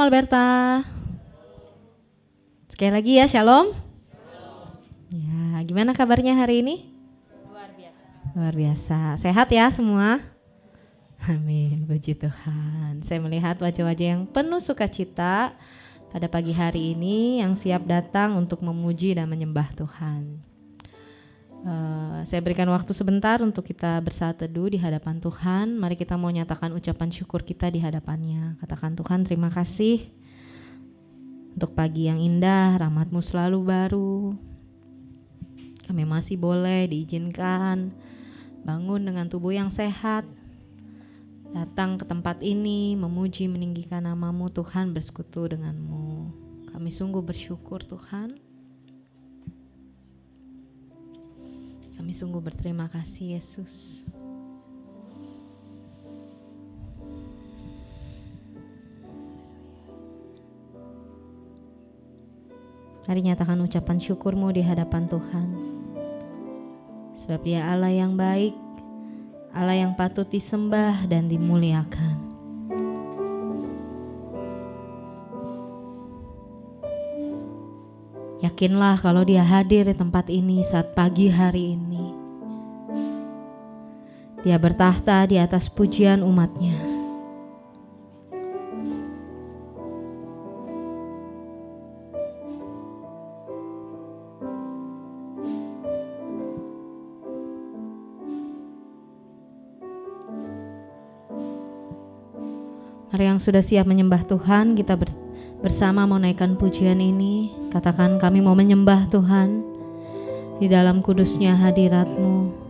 Alberta. Sekali lagi ya, shalom. Ya, gimana kabarnya hari ini? Luar biasa. Luar biasa. Sehat ya semua? Amin, puji Tuhan. Saya melihat wajah-wajah yang penuh sukacita pada pagi hari ini yang siap datang untuk memuji dan menyembah Tuhan. Saya berikan waktu sebentar untuk kita bersaat teduh di hadapan Tuhan. Mari kita mau nyatakan ucapan syukur kita di hadapannya. Katakan, Tuhan terima kasih untuk pagi yang indah, rahmat-Mu selalu baru. Kami masih boleh diizinkan bangun dengan tubuh yang sehat, datang ke tempat ini, memuji, meninggikan nama-Mu Tuhan, bersekutu dengan-Mu. Kami sungguh bersyukur Tuhan. Kami sungguh berterima kasih Yesus. Mari nyatakan ucapan syukur-Mu di hadapan Tuhan. Sebab Dia Allah yang baik, Allah yang patut disembah dan dimuliakan. Yakinlah kalau Dia hadir di tempat ini saat pagi hari ini. Dia bertahta di atas pujian umat-Nya. Mari yang sudah siap menyembah Tuhan, kita bersama mau naikkan pujian ini. Katakan, kami mau menyembah Tuhan di dalam kudusnya hadirat-Mu.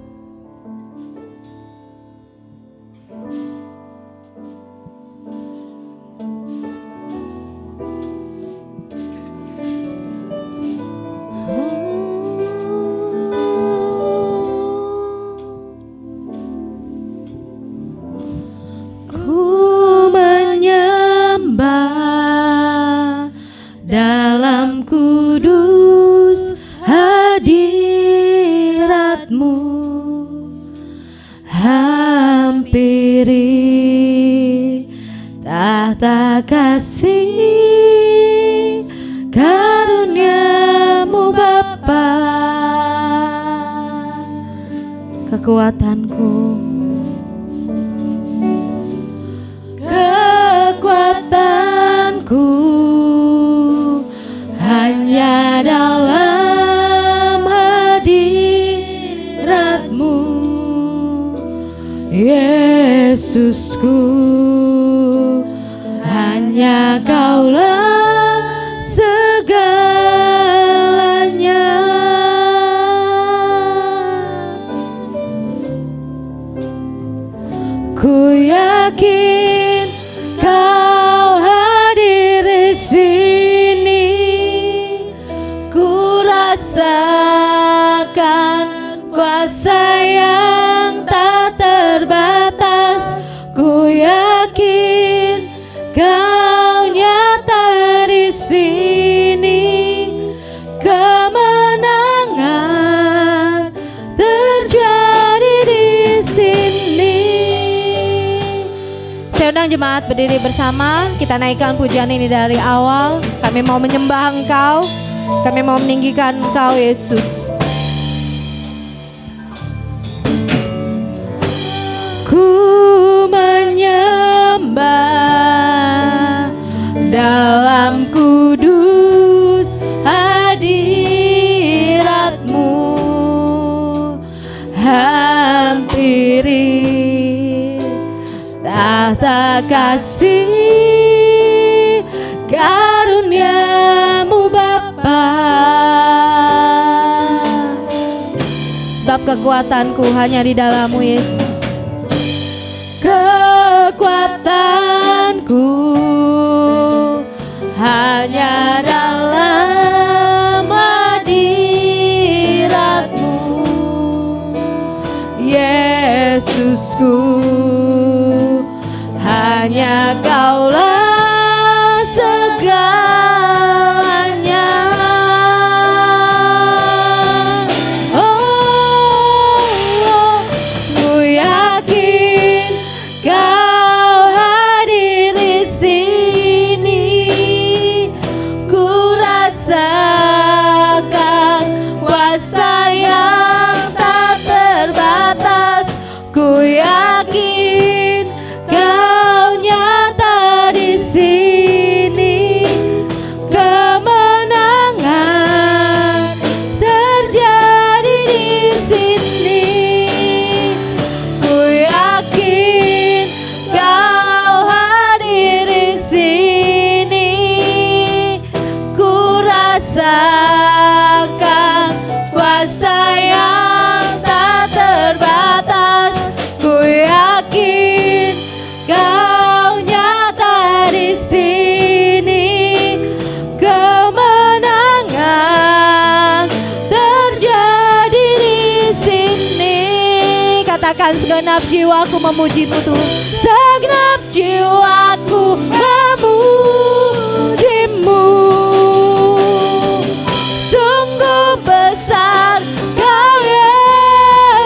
Dalam kudus hadirat-Mu, hampiri tahta kasih karunia-Mu Bapa. Kekuatanku hanya dalam hadirat-Mu, Yesusku. Hanya Kaulah segalanya. Ku yakin Kau hadir di sini. Ku rasakan kuasa yang tak terbatas. Ku yakin Kau nyata di sini. Kemenangan terjadi di sini. Saya undang jemaat berdiri bersama. Kita naikkan pujian ini dari awal. Kami mau menyembah Engkau. Kami mau meninggikan Engkau Yesus. Ku menyembah dalam kudus hadirat-Mu, hampiri tahta kasih karunia-Mu Bapa. Sebab kekuatanku hanya di dalam-Mu Yesus. Kekuatanku hanya dalam hadirat-Mu, Yesusku. Hanya Kaulah segalanya. Ku yakin Kau hadir di sini. Katakan segenap jiwaku memuji-Mu Tuhan. Segenap jiwaku memuji-Mu. Sungguh besar Kau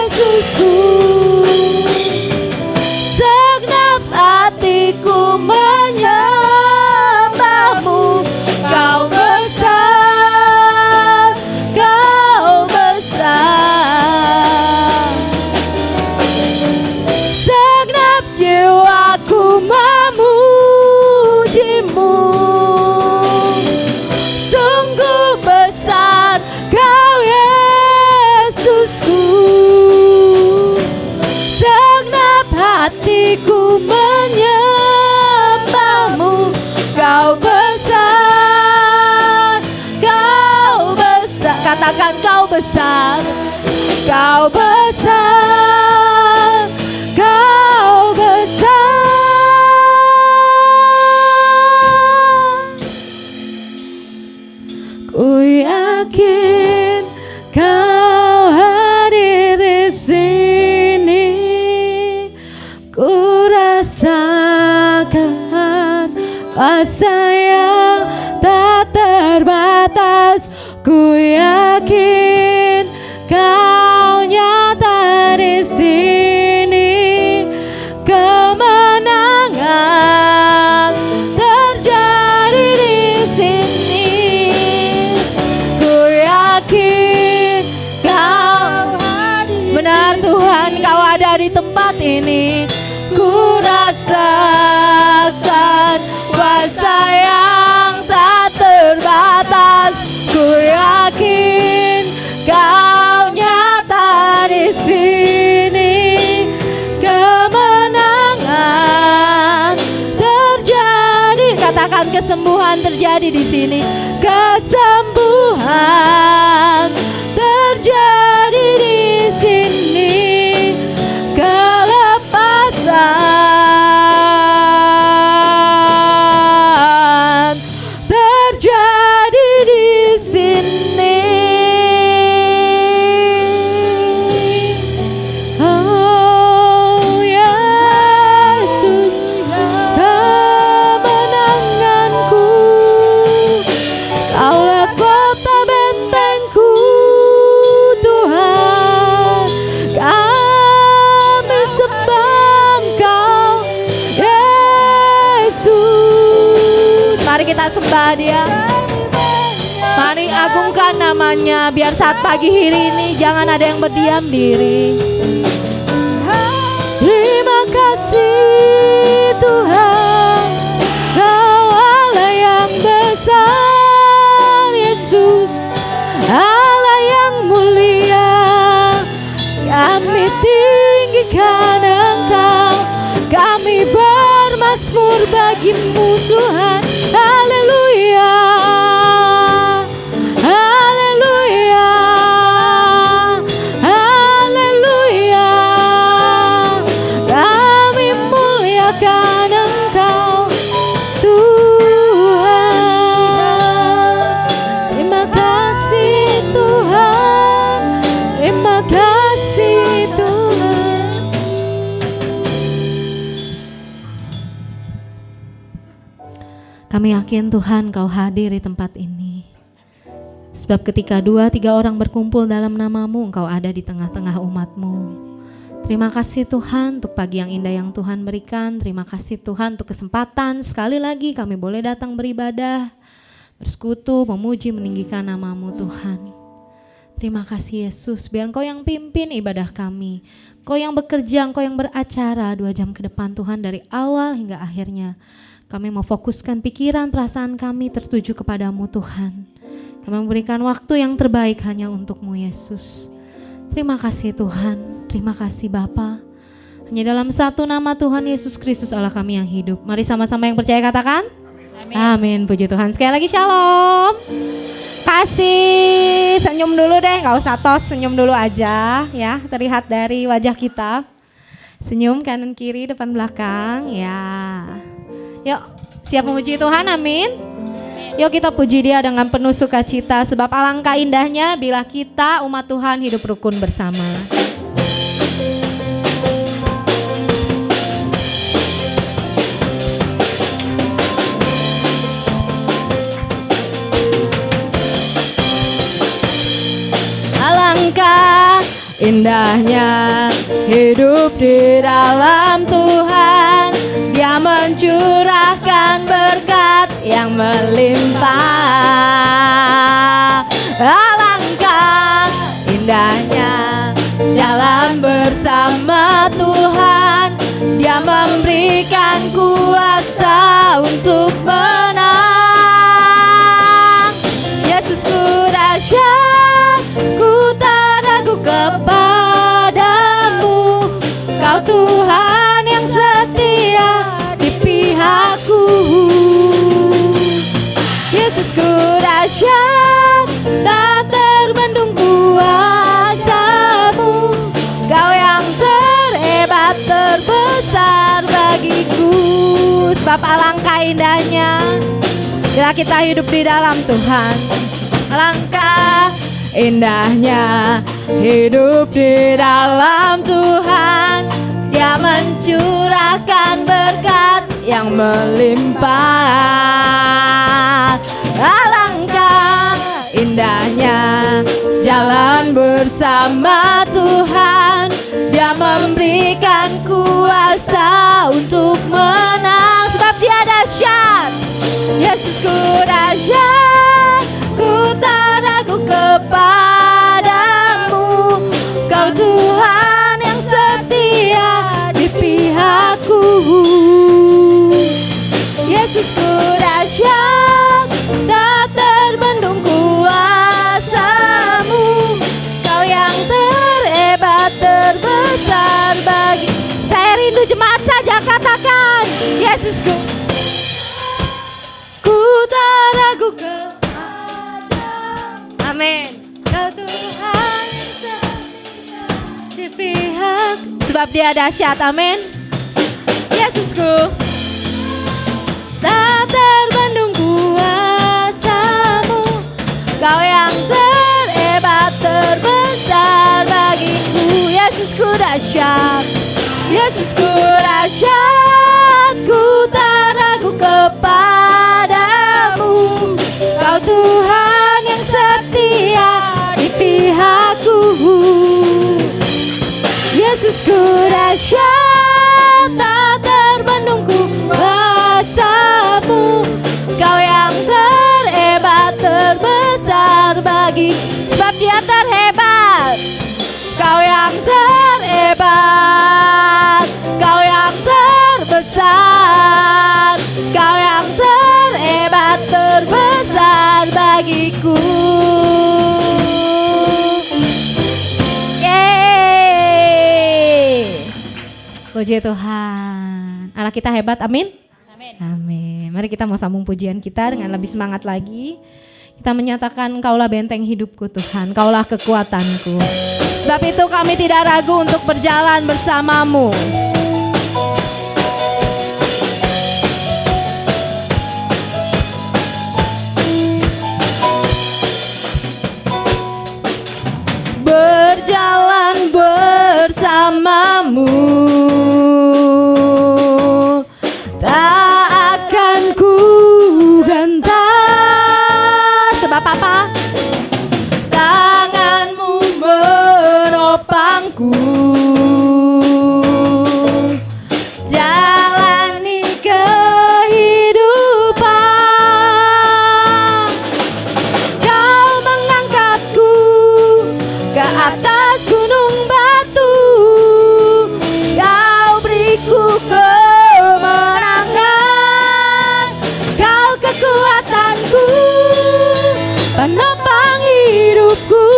Yesusku. Segenap hatiku menyembah-Mu. Kau besar, Kau besar. Segenap jiwaku memuji-Mu. Sungguh besar Kau Yesusku. Segenap hatiku menyembah-Mu. Kau besar, Kau besar. Katakan Kau besar, Kau besar, Kau besar. Ku yakin Kau hadir di sini. Ku rasakan kuasa yang tak terbatas. Ku yakin Kau nyata di sini. Kemenangan terjadi di sini. Ku yakin Kau benar Tuhan, Kau ada di tempat ini. Ku rasakan kuasa yang tak terbatas. Ku yakin Kau nyata di sini. Kemenangan terjadi. Katakan kesembuhan terjadi di sini. Kesembuhan terjadi di sini. Kelepasan terjadi di sini. Oh Yesus, kemenanganku. Kaulah kota bentengku Tuhan. Kami sembah Engkau Yesus. Mari kita sembah Dia. Mari agungkan namanya. Biar saat pagi hari ini jangan ada yang berdiam diri. Terima kasih Tuhan, Kau Allah yang besar Yesus, Allah yang mulia. Kami tinggikan Engkau, kami bermazmur bagi-Mu Tuhan. Haleluya, haleluya, haleluya. Kami muliakan Engkau Tuhan. Terima kasih Tuhan, terima kasih Tuhan. Kami yakin Tuhan Kau hadir di tempat ini. Sebab ketika 2-3 orang berkumpul dalam nama-Mu, Engkau ada di tengah-tengah umat-Mu. Terima kasih Tuhan untuk pagi yang indah yang Tuhan berikan. Terima kasih Tuhan untuk kesempatan sekali lagi kami boleh datang beribadah, bersekutu, memuji, meninggikan nama-Mu Tuhan. Terima kasih Yesus, biar Engkau yang pimpin ibadah kami. Engkau yang bekerja, Engkau yang beracara 2 jam ke depan Tuhan, dari awal hingga akhirnya. Kami mau fokuskan pikiran, perasaan kami tertuju kepadamu Tuhan. Kami memberikan waktu yang terbaik hanya untuk-Mu Yesus. Terima kasih Tuhan, terima kasih Bapa. Hanya dalam satu nama Tuhan Yesus Kristus Allah kami yang hidup. Mari sama-sama yang percaya katakan amin. Puji Tuhan. Sekali lagi shalom. Kasih senyum dulu deh, gak usah tos, senyum dulu aja ya. Terlihat dari wajah kita. Senyum kanan kiri depan belakang ya. Yuk siap memuji Tuhan, amin. Yuk kita puji Dia dengan penuh sukacita. Sebab alangkah indahnya bila kita umat Tuhan hidup rukun bersama. indahnya hidup di dalam Tuhan. Dia mencurahkan berkat yang melimpah. Alangkah indahnya jalan bersama Tuhan. Dia memberikan kuasa untuk menang. Yesusku dahsyat, ku tak ragu kepadamu. Kau Tuhan yang setia di pihakku. Yesusku dahsyat, tak terbendung kuasa-Mu. Kau yang terhebat, terbesar bagiku. Sebab alangkah indahnya bila kita hidup di dalam Tuhan. Alangkah indahnya hidup di dalam Tuhan. Dia mencurahkan berkat yang melimpah. Alangkah indahnya jalan bersama Tuhan. Dia memberikan kuasa untuk menang. Sebab Dia dahsyat, Yesusku dahsyat, ku tak ragu kepadamu. Kau Tuhan yang setia di pihakku. Yesusku dahsyat, tak terbendung kuasa-Mu. Kau yang terhebat, terbesar bagi. Saya rindu jemaat saja katakan, Yesusku, ku tak ragu kepadamu. Amin. Kau Tuhan yang setia di pihak. Sebab Dia dahsyat. Amin. Yesusku, tak terbendung kuasa-Mu. Kau yang terhebat, terbesar bagiku. Yesusku dahsyat, Yesusku dahsyat, ku tak ragu kepadamu. Kau Tuhan yang setia di pihakku. Yesusku dahsyat, tak terbendung kuasa-Mu. Kau yang terhebat, terbesar bagi. Sebab Dia terhebat. Kau yang terhebat, Kau yang terbesar, Kau yang terhebat, terbesar bagiku. Yeay. Puji Tuhan. Allah kita hebat, amin. Amin. Amin. Mari kita mau sambung pujian kita dengan lebih semangat lagi. Kita menyatakan, Kaulah benteng hidupku Tuhan, Kaulah kekuatanku. Sebab itu kami tidak ragu untuk berjalan bersama-Mu. Berjalan bersama-Mu, tak akan ku gentar. Sebab apa? Tangan-Mu menopangku, jalani kehidupan. Kau mengangkatku ke atas gunung batu, Kau beriku kemenangan. Kau kekuatanku, penopang hidupku,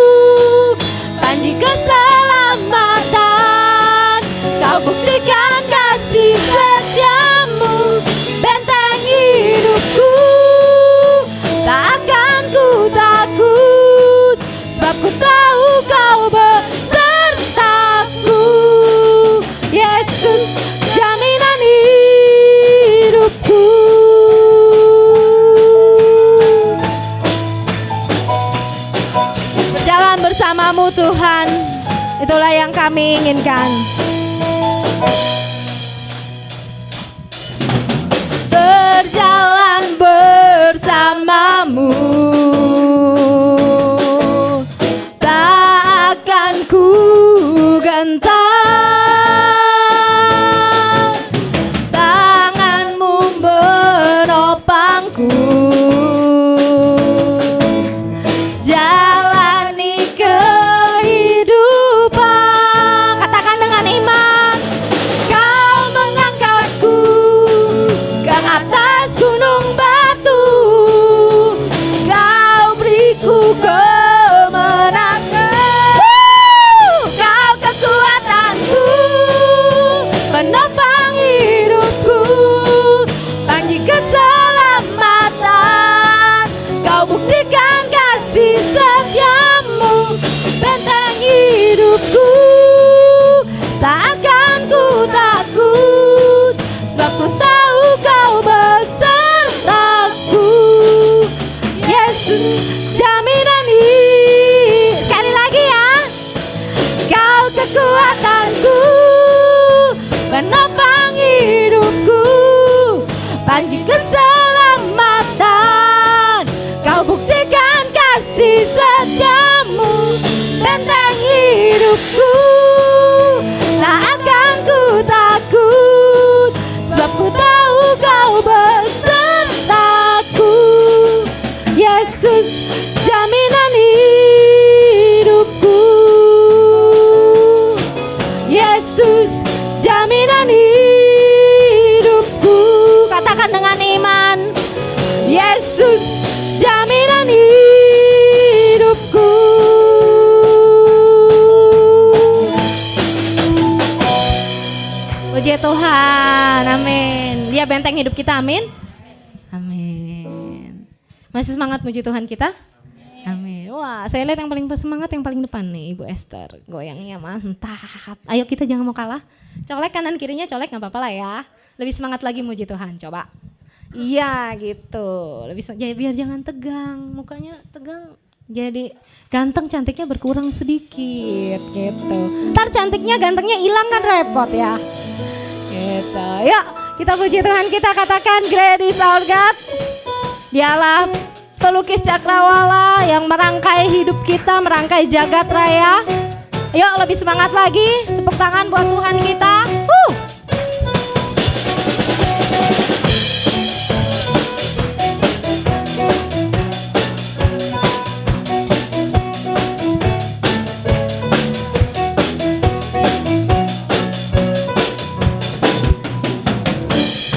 panji keselamatan. Kau buktikan kasih setiamu, benteng hidupku. Tak akan ku takut, sebab ku tahu Kau besertaku. Yesus, jaminan hidupku. Berjalan bersama-Mu Tuhan, itulah yang kami inginkan. Berjalan bersama-Mu, tak akan ku Tuhan, amin. Dia benteng hidup kita, amin. Amin. Masih semangat muji Tuhan kita? Amin. Wah, saya lihat yang paling semangat yang paling depan nih, Ibu Esther. Goyangnya mantap. Ayo kita jangan mau kalah. Colek kanan kirinya, colek gak apa-apa lah ya. Lebih semangat lagi muji Tuhan, coba. Iya gitu, jadi biar jangan tegang, mukanya tegang jadi ganteng cantiknya berkurang sedikit gitu. Ntar cantiknya gantengnya hilang kan repot ya. Gitu. Yuk kita puji Tuhan, kita katakan great is our God. Dialah pelukis cakrawala yang merangkai hidup kita, merangkai jagat raya. Yuk lebih semangat lagi, tepuk tangan buat Tuhan kita.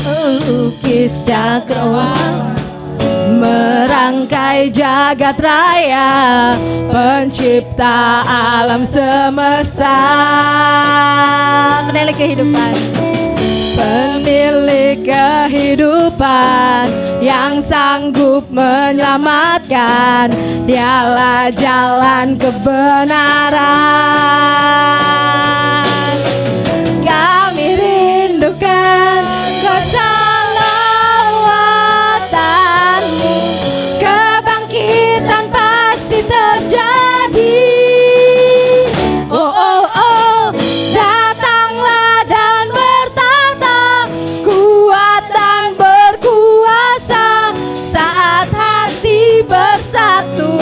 Pelukis cakrawala merangkai jagat raya, pencipta alam semesta, pemilik kehidupan, pemilik kehidupan yang sanggup menyelamatkan. Dialah jalan kebenaran. Kami rindukan keselamatan-Mu, kebangkitan pasti terjadi. Oh oh oh, datanglah dan bertata, kuat dan berkuasa, saat hati bersatu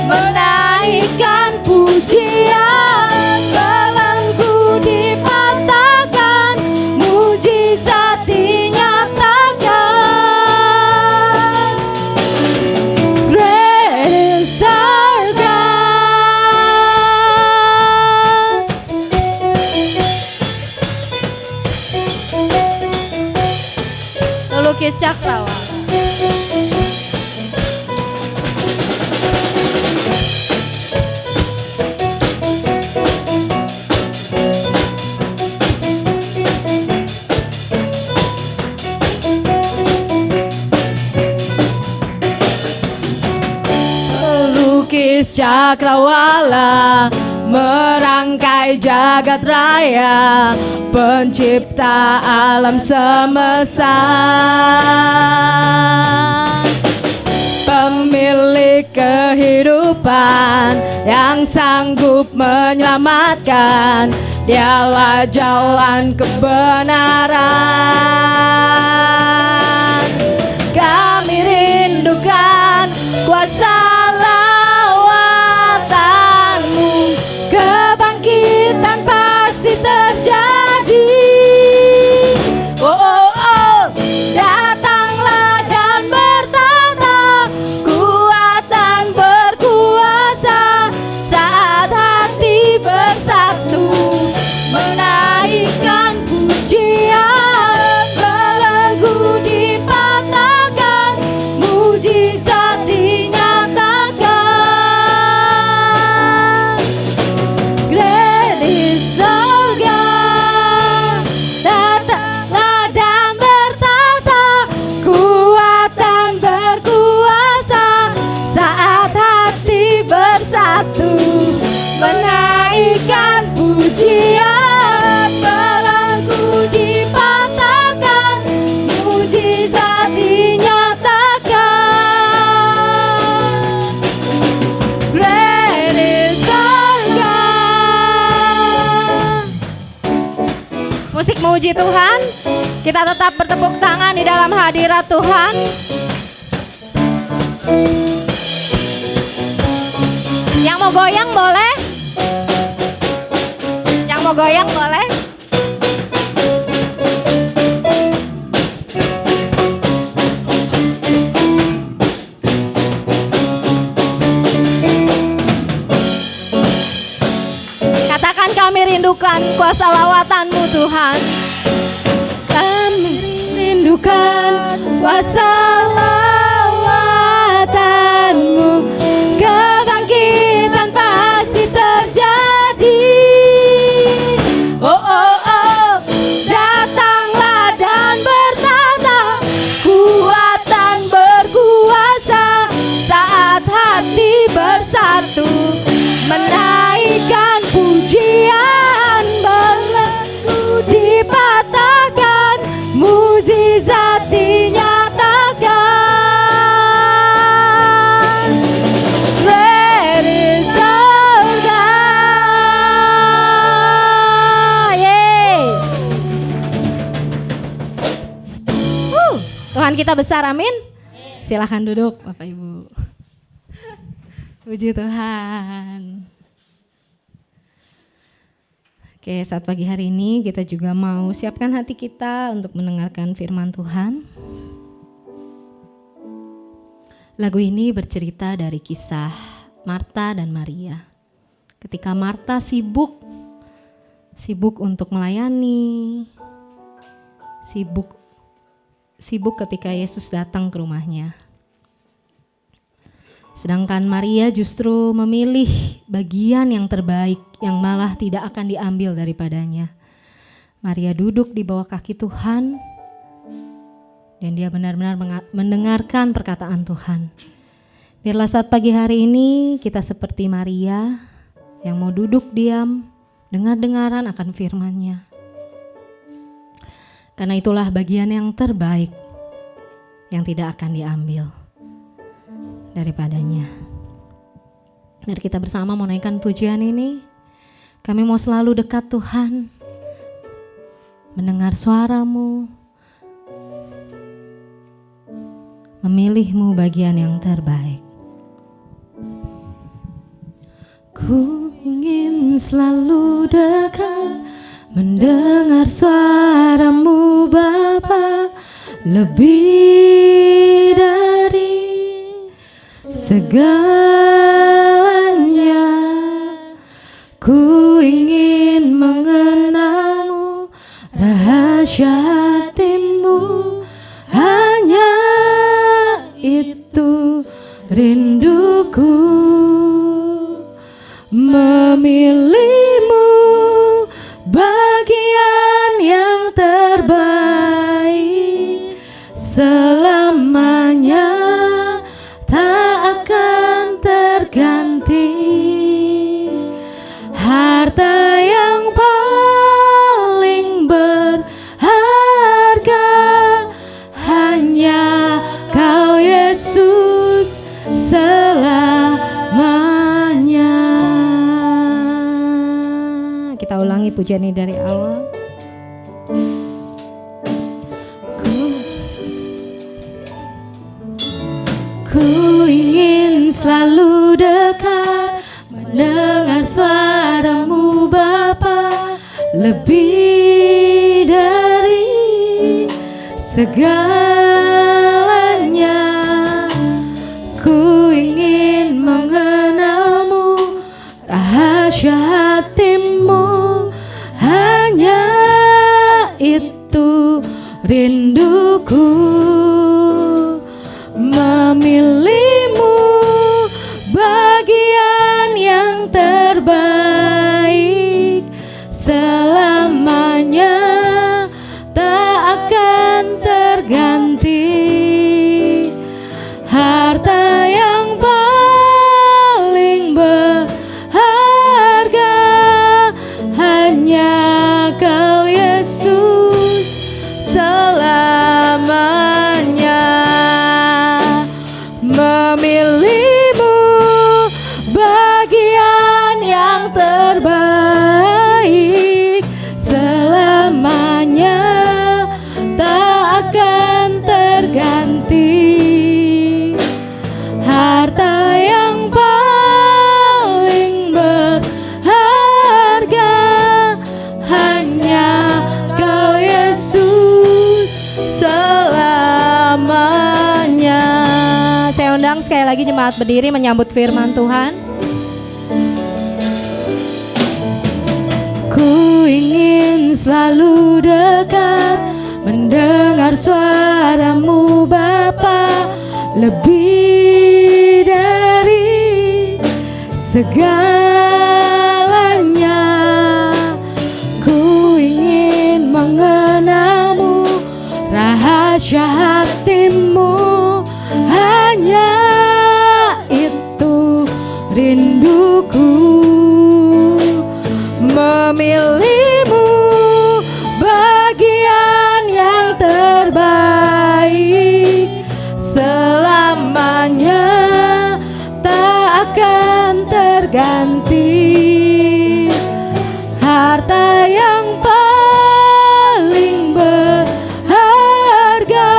menaikkan pujian. Belenggu dipatahkan, mujizat dinyatakan. Great is our God. Pelukis cakrawala. Pelukis cakrawala merangkai jagat raya, pencipta alam semesta, pemilik kehidupan yang sanggup menyelamatkan. Dialah jalan kebenaran. Kami rindukan kuasa lawatan-Mu, kebangkitan pasti terjadi. Oh oh oh, datanglah dan bertata, kuat dan berkuasa, saat hati bersatu menaikkan pujian. Belenggu dipatahkan, mujizat dinyatakan. Great is our God. Datanglah dan bertata, kuat dan berkuasa, saat hati bersatu menaikkan pujian. Belenggu dipatahkan, mujizat dinyatakan. Great is our God. Musik memuji Tuhan, kita tetap bertepuk tangan di dalam hadirat Tuhan. Yang mau goyang boleh? Yang mau goyang boleh? Katakan, kami rindukan kuasa lawatan-Mu Tuhan. Kami rindukan kuasa lawatan-Mu, kebangkitan pasti terjadi. Oh oh oh, datang Tuhan kita besar, amin. Silahkan duduk Bapak Ibu. Puji Tuhan. Oke, saat pagi hari ini kita juga mau siapkan hati kita untuk mendengarkan firman Tuhan. Lagu ini bercerita dari kisah Marta dan Maria. Ketika Marta sibuk untuk melayani, sibuk ketika Yesus datang ke rumahnya. Sedangkan Maria justru memilih bagian yang terbaik yang malah tidak akan diambil daripadanya. Maria duduk di bawah kaki Tuhan dan dia benar-benar mendengarkan perkataan Tuhan. Biarlah saat pagi hari ini kita seperti Maria yang mau duduk diam, dengar-dengaran akan firman-Nya. Karena itulah bagian yang terbaik yang tidak akan diambil daripadanya. Mari kita bersama mau naikkan pujian ini. Kami mau selalu dekat Tuhan, mendengar suara-Mu, memilih-Mu bagian yang terbaik. Ku ingin selalu dekat, mendengar suara-Mu Bapa, lebih dari segalanya. Ku ingin mengenal-Mu, rahasia hati-Mu, hanya itu rinduku. Memilih-Mu bagian yang terbaik, selamanya tak akan terganti. Harta yang paling berharga hanya Kau Yesus selamanya. Kita ulangi pujian ini dari awal. Ku ingin selalu dekat, mendengar suara-Mu Bapa, lebih dari segalanya. Ku ingin mengenal-Mu, rahasia hati-Mu, hanya itu rinduku. Memilih-Mu bagian yang terbaik, selamanya tak akan terganti. Harta yang paling berharga hanya Kau Yesus selamanya. Memilih-Mu bagian yang terbaik, selamanya tak akan terganti. Harta yang paling berharga hanya Kau Yesus selamanya. Saya undang sekali lagi jemaat berdiri menyambut firman Tuhan. Ku ingin selalu dekat, mendengar suara-Mu Bapa, lebih dari segalanya. Ku ingin mengenal-Mu, rahasia hati-Mu, hanya itu rinduku. Memilih-Mu bagian yang terbaik, selamanya tak akan terganti. Harta yang paling berharga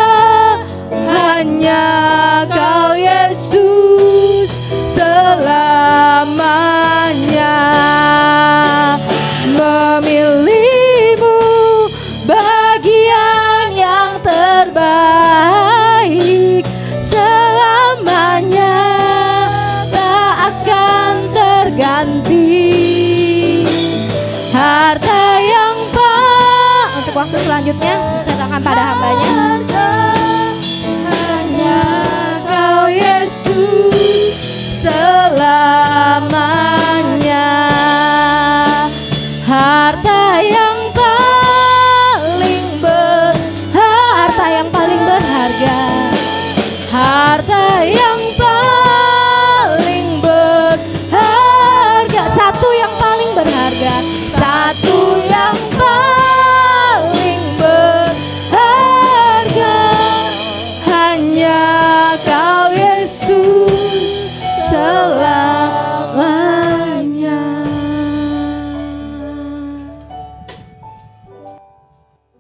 harta yang untuk waktu selanjutnya serahkan pada hambanya. Hanya Kau Yesus selamanya, harta yang paling berharga, harta yang paling berharga, satu yang paling berharga, satu yang paling berharga, hanya Kau Yesus selamanya.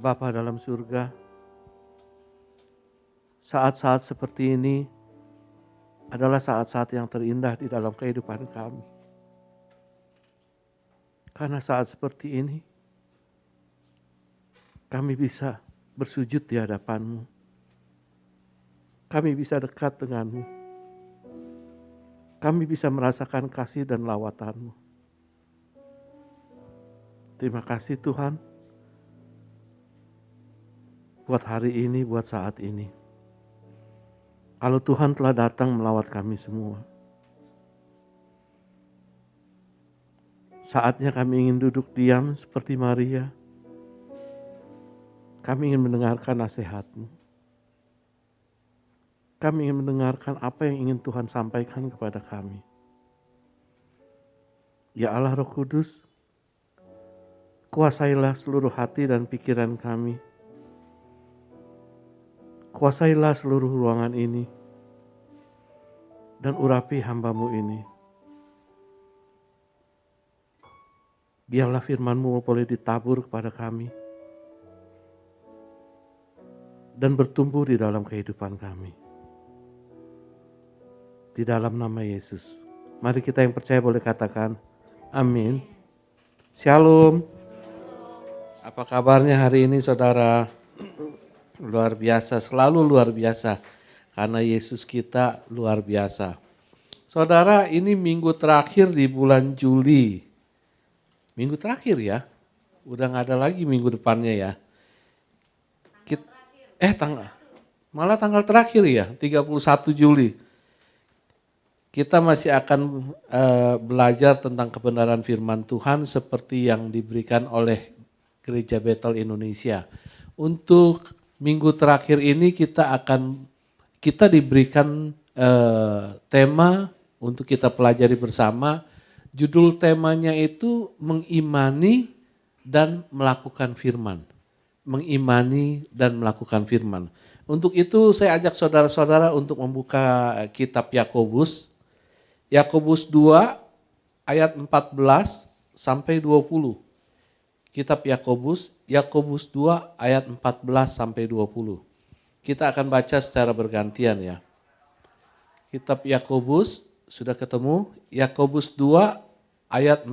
Bapa dalam surga, saat-saat seperti ini adalah saat-saat yang terindah di dalam kehidupan kami. Karena saat seperti ini, kami bisa bersujud di hadapan-Mu. Kami bisa dekat dengan-Mu. Kami bisa merasakan kasih dan lawatan-Mu. Terima kasih Tuhan, buat hari ini, buat saat ini. Kalau Tuhan telah datang melawat kami semua, saatnya kami ingin duduk diam seperti Maria. Kami ingin mendengarkan nasihat-Mu. Kami ingin mendengarkan apa yang ingin Tuhan sampaikan kepada kami. Ya Allah Roh Kudus, kuasailah seluruh hati dan pikiran kami. Kuasailah seluruh ruangan ini dan urapi hamba-Mu ini. Biarlah firman-Mu boleh ditabur kepada kami dan bertumbuh di dalam kehidupan kami. Di dalam nama Yesus. Mari kita yang percaya boleh katakan amin. Shalom. Apa kabarnya hari ini saudara? Luar biasa, selalu luar biasa. Karena Yesus kita luar biasa. Saudara, ini minggu terakhir di bulan Juli. Minggu terakhir ya. Udah gak ada lagi minggu depannya ya. Malah tanggal terakhir ya, 31 Juli. Kita masih akan belajar tentang kebenaran firman Tuhan seperti yang diberikan oleh Gereja Bethel Indonesia. Untuk minggu terakhir ini kita diberikan tema untuk kita pelajari bersama. Judul temanya itu mengimani dan melakukan firman. Mengimani dan melakukan firman. Untuk itu saya ajak saudara-saudara untuk membuka kitab Yakobus. Yakobus 2 ayat 14 sampai 20. Kitab Yakobus 2 ayat 14 sampai 20. Kita akan baca secara bergantian ya. Kitab Yakobus sudah ketemu? Yakobus 2 ayat 14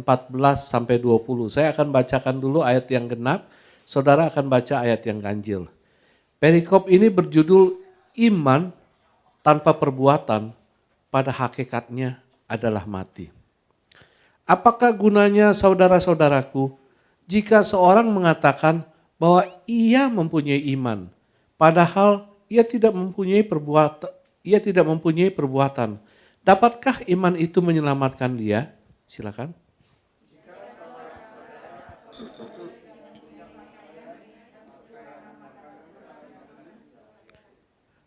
sampai 20. Saya akan bacakan dulu ayat yang genap, saudara akan baca ayat yang ganjil. Perikop ini berjudul iman tanpa perbuatan pada hakikatnya adalah mati. Apakah gunanya saudara-saudaraku jika seorang mengatakan bahwa ia mempunyai iman, padahal ia tidak mempunyai perbuatan. Dapatkah iman itu menyelamatkan dia? Silakan.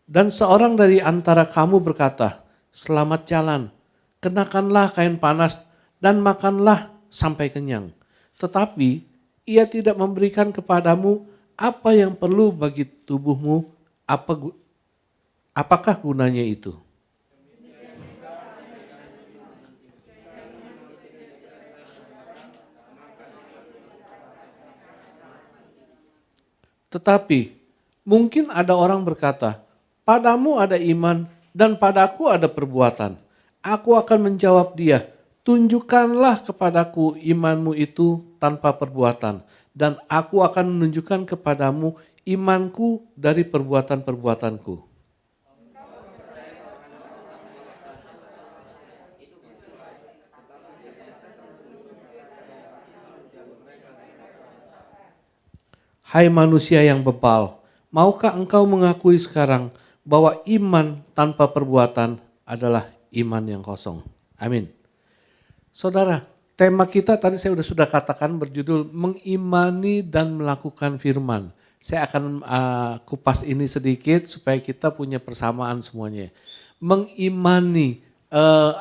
Dan seorang dari antara kamu berkata, selamat jalan, kenakanlah kain panas dan makanlah sampai kenyang. Tetapi ia tidak memberikan kepadamu apa yang perlu bagi tubuhmu, apakah gunanya itu? Tetapi mungkin ada orang berkata, padamu ada iman dan padaku ada perbuatan. Aku akan menjawab dia, tunjukkanlah kepadaku imanmu itu tanpa perbuatan. Dan aku akan menunjukkan kepadamu imanku dari perbuatan-perbuatanku. Hai manusia yang bebal, maukah engkau mengakui sekarang bahwa iman tanpa perbuatan adalah iman yang kosong? Amin. Saudara, tema kita tadi saya sudah katakan berjudul mengimani dan melakukan firman. Saya akan kupas ini sedikit supaya kita punya persamaan semuanya. Mengimani,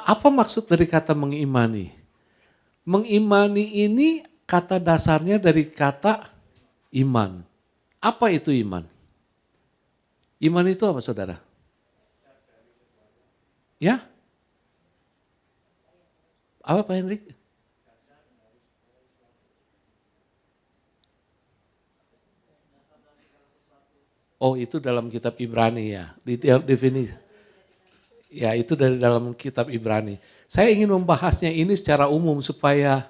apa maksud dari kata mengimani? Mengimani ini kata dasarnya dari kata iman. Apa itu iman? Iman itu apa saudara? Ya? Apa Pak Henrik? Oh itu dalam kitab Ibrani ya, definisi. Ya itu dari dalam kitab Ibrani. Saya ingin membahasnya ini secara umum supaya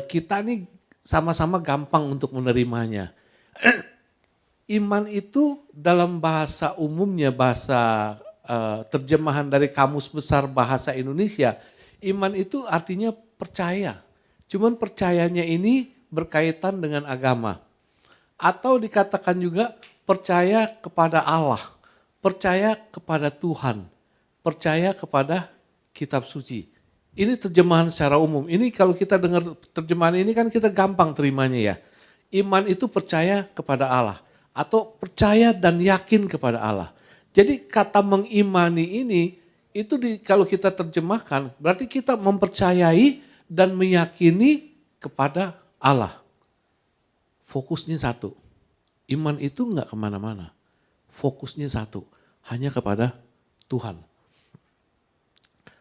kita nih sama-sama gampang untuk menerimanya. Iman itu dalam bahasa umumnya, bahasa terjemahan dari Kamus Besar Bahasa Indonesia, iman itu artinya percaya. Cuman percayanya ini berkaitan dengan agama. Atau dikatakan juga percaya kepada Allah, percaya kepada Tuhan, percaya kepada kitab suci. Ini terjemahan secara umum. Ini kalau kita dengar terjemahan ini kan kita gampang terimanya ya. Iman itu percaya kepada Allah atau percaya dan yakin kepada Allah. Jadi kata mengimani ini itu kalau kita terjemahkan berarti kita mempercayai dan meyakini kepada Allah. Fokusnya satu. Iman itu enggak kemana-mana. Fokusnya satu. Hanya kepada Tuhan.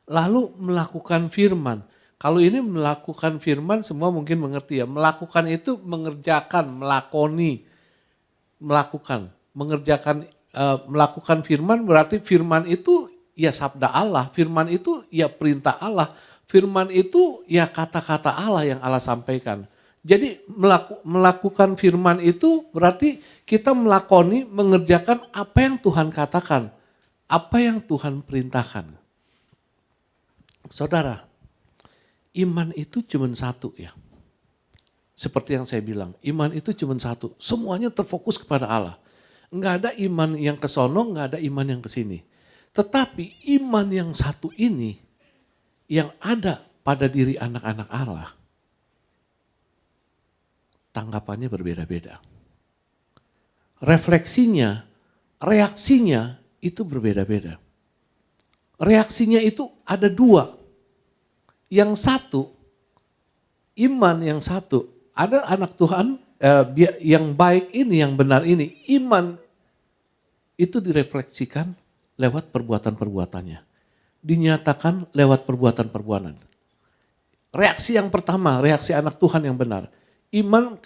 Lalu melakukan firman. Kalau ini melakukan firman semua mungkin mengerti ya. Melakukan itu mengerjakan, melakoni. Melakukan. Melakukan firman berarti firman itu ya sabda Allah. Firman itu ya perintah Allah. Firman itu ya kata-kata Allah yang Allah sampaikan. Jadi melakukan firman itu berarti kita melakoni, mengerjakan apa yang Tuhan katakan. Apa yang Tuhan perintahkan. Saudara, iman itu cuma satu ya. Seperti yang saya bilang, iman itu cuma satu. Semuanya terfokus kepada Allah. Enggak ada iman yang ke sono, enggak ada iman yang ke sini. Tetapi iman yang satu ini yang ada pada diri anak-anak Allah, tanggapannya berbeda-beda. Refleksinya, reaksinya itu berbeda-beda. Reaksinya itu ada dua. Yang satu, iman yang satu, ada anak Tuhan yang baik ini, yang benar ini, iman itu direfleksikan lewat perbuatan-perbuatannya. Dinyatakan lewat perbuatan-perbuatan. Reaksi yang pertama, reaksi anak Tuhan yang benar. Iman,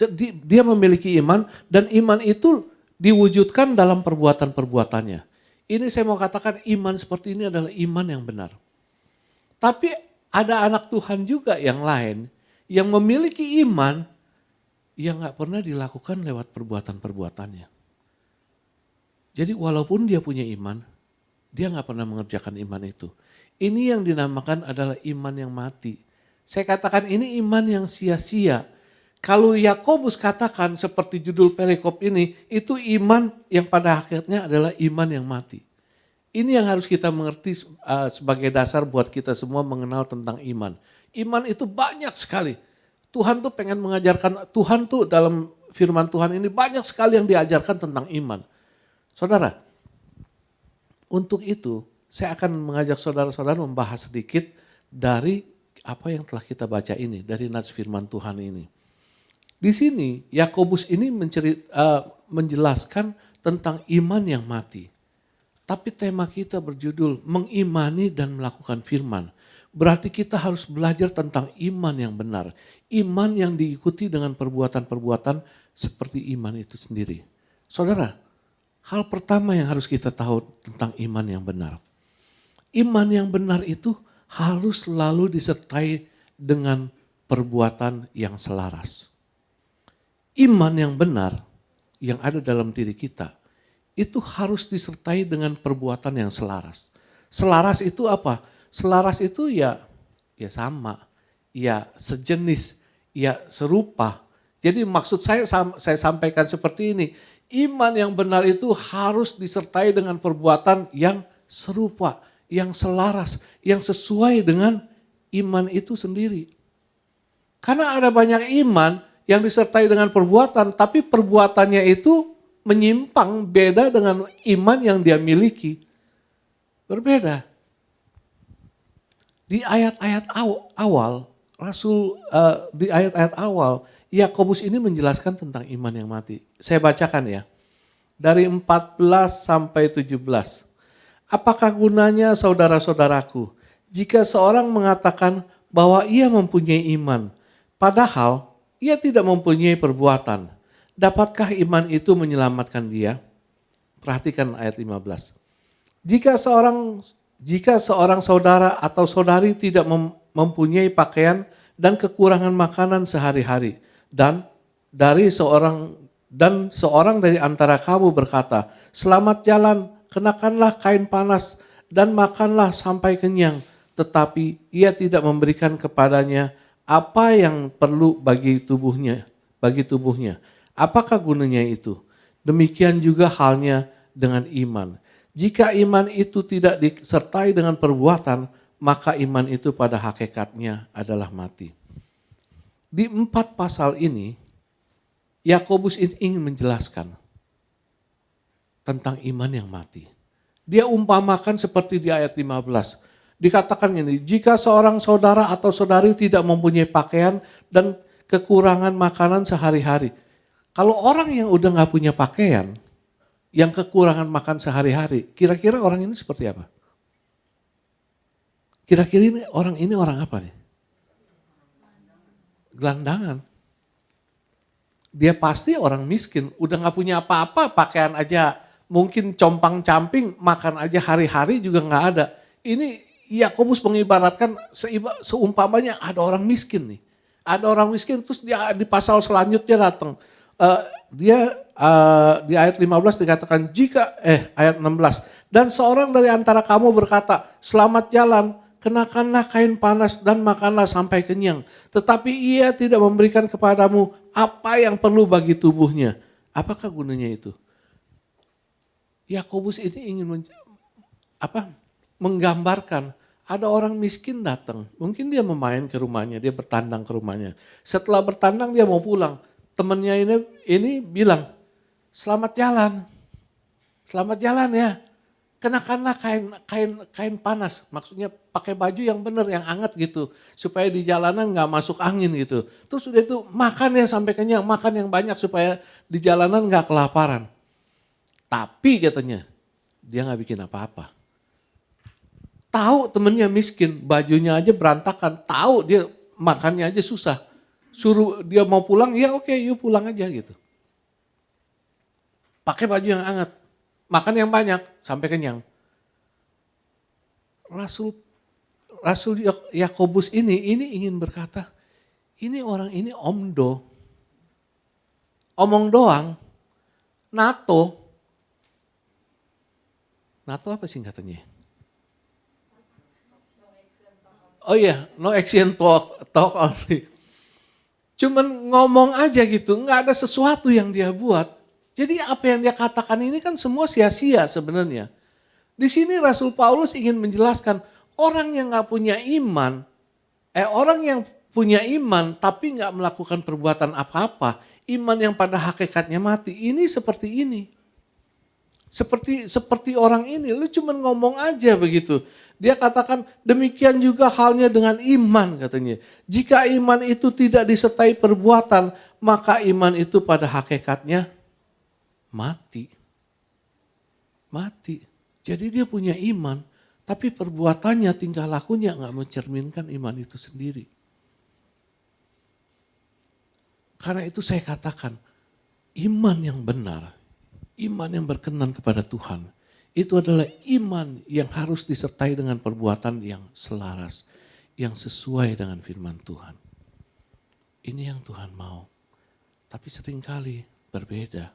dia memiliki iman dan iman itu diwujudkan dalam perbuatan-perbuatannya. Ini saya mau katakan iman seperti ini adalah iman yang benar. Tapi ada anak Tuhan juga yang lain yang memiliki iman yang gak pernah dilakukan lewat perbuatan-perbuatannya. Jadi walaupun dia punya iman, dia gak pernah mengerjakan iman itu. Ini yang dinamakan adalah iman yang mati. Saya katakan ini iman yang sia-sia. Kalau Yakobus katakan seperti judul perikop ini, itu iman yang pada akhirnya adalah iman yang mati. Ini yang harus kita mengerti sebagai dasar buat kita semua mengenal tentang iman. Iman itu banyak sekali. Tuhan tuh pengen mengajarkan, Tuhan tuh dalam firman Tuhan ini banyak sekali yang diajarkan tentang iman. Saudara, untuk itu saya akan mengajak saudara-saudara membahas sedikit dari apa yang telah kita baca ini, dari nats firman Tuhan ini. Di sini Yakobus ini menjelaskan tentang iman yang mati. Tapi tema kita berjudul mengimani dan melakukan firman. Berarti kita harus belajar tentang iman yang benar. Iman yang diikuti dengan perbuatan-perbuatan seperti iman itu sendiri. Saudara, hal pertama yang harus kita tahu tentang iman yang benar. Iman yang benar itu harus selalu disertai dengan perbuatan yang selaras. Iman yang benar yang ada dalam diri kita itu harus disertai dengan perbuatan yang selaras. Selaras itu apa? Selaras itu ya sama, ya sejenis, ya serupa, Jadi maksud saya sampaikan seperti ini, iman yang benar itu harus disertai dengan perbuatan yang serupa, yang selaras, yang sesuai dengan iman itu sendiri. Karena ada banyak iman yang disertai dengan perbuatan, tapi perbuatannya itu menyimpang, beda dengan iman yang dia miliki. Berbeda. Di ayat-ayat awal, di ayat-ayat awal, Yakobus ini menjelaskan tentang iman yang mati. Saya bacakan ya. Dari 14 sampai 17. Apakah gunanya saudara-saudaraku, jika seorang mengatakan bahwa ia mempunyai iman, padahal ia tidak mempunyai perbuatan. Dapatkah iman itu menyelamatkan dia? Perhatikan ayat 15. Jika seorang saudara atau saudari tidak mempunyai pakaian dan kekurangan makanan sehari-hari, dan seorang dari antara kamu berkata, selamat jalan, kenakanlah kain panas dan makanlah sampai kenyang, tetapi ia tidak memberikan kepadanya apa yang perlu bagi tubuhnya. Apakah gunanya itu? Demikian juga halnya dengan iman. Jika iman itu tidak disertai dengan perbuatan, maka iman itu pada hakikatnya adalah mati. Di 4 pasal ini, Yakobus ingin menjelaskan tentang iman yang mati. Dia umpamakan seperti di ayat 15. Dikatakan ini, jika seorang saudara atau saudari tidak mempunyai pakaian dan kekurangan makanan sehari-hari. Kalau orang yang udah gak punya pakaian, yang kekurangan makan sehari-hari, kira-kira orang ini seperti apa? Kira-kira orang apa nih? Gelandangan. Dia pasti orang miskin, udah gak punya apa-apa, pakaian aja mungkin compang-camping, makan aja hari-hari juga gak ada. Ini Yakobus mengibaratkan seumpamanya ada orang miskin nih. Ada orang miskin terus dia di pasal selanjutnya datang. Di ayat 15 dikatakan ayat 16. Dan seorang dari antara kamu berkata, selamat jalan, kenakanlah kain panas dan makanlah sampai kenyang. Tetapi ia tidak memberikan kepadamu apa yang perlu bagi tubuhnya. Apakah gunanya itu? Yakobus ini ingin menggambarkan ada orang miskin datang. Mungkin dia memain ke rumahnya, dia bertandang ke rumahnya. Setelah bertandang dia mau pulang. Temannya ini bilang, selamat jalan. Selamat jalan ya. Kenakanlah kain panas. Maksudnya pakai baju yang benar, yang hangat gitu. Supaya di jalanan gak masuk angin gitu. Terus udah itu makan ya sampai kenyang. Makan yang banyak supaya di jalanan gak kelaparan. Tapi katanya, dia gak bikin apa-apa. Tahu temennya miskin, bajunya aja berantakan. Tahu dia makannya aja susah. Suruh dia mau pulang, ya oke, yuk pulang aja gitu. Pakai baju yang hangat, makan yang banyak sampai kenyang. Rasul Yakobus ini ingin berkata, ini orang ini omdo. Omong doang, NATO apa singkatannya? Oh iya, no action talk only. Cuman ngomong aja gitu, nggak ada sesuatu yang dia buat. Jadi apa yang dia katakan ini kan semua sia-sia sebenarnya. Di sini Rasul Paulus ingin menjelaskan orang yang nggak punya iman, orang yang punya iman tapi nggak melakukan perbuatan apa-apa, iman yang pada hakikatnya mati. Ini seperti ini. Seperti orang ini, lu cuma ngomong aja begitu. Dia katakan demikian juga halnya dengan iman katanya. Jika iman itu tidak disertai perbuatan, maka iman itu pada hakikatnya mati. Mati. Jadi dia punya iman, tapi perbuatannya, tingkah lakunya gak mencerminkan iman itu sendiri. Karena itu saya katakan, iman yang benar, iman yang berkenan kepada Tuhan, itu adalah iman yang harus disertai dengan perbuatan yang selaras, yang sesuai dengan firman Tuhan. Ini yang Tuhan mau. Tapi seringkali berbeda.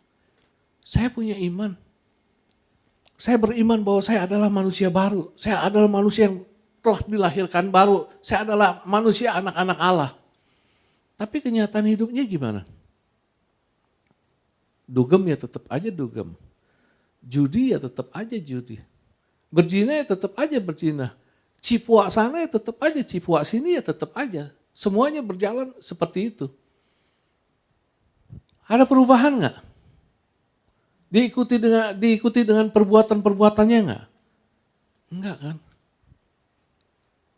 Saya punya iman. Saya beriman bahwa saya adalah manusia baru. Saya adalah manusia yang telah dilahirkan baru. Saya adalah manusia anak-anak Allah. Tapi kenyataan hidupnya gimana? Dugem ya tetap aja dugem. Judi ya tetap aja judi. Berzina ya tetap aja berzina. Cipuak sana ya tetap aja, cipuak sini ya tetap aja. Semuanya berjalan seperti itu. Ada perubahan nggak? Diikuti dengan perbuatan-perbuatannya nggak? Enggak kan?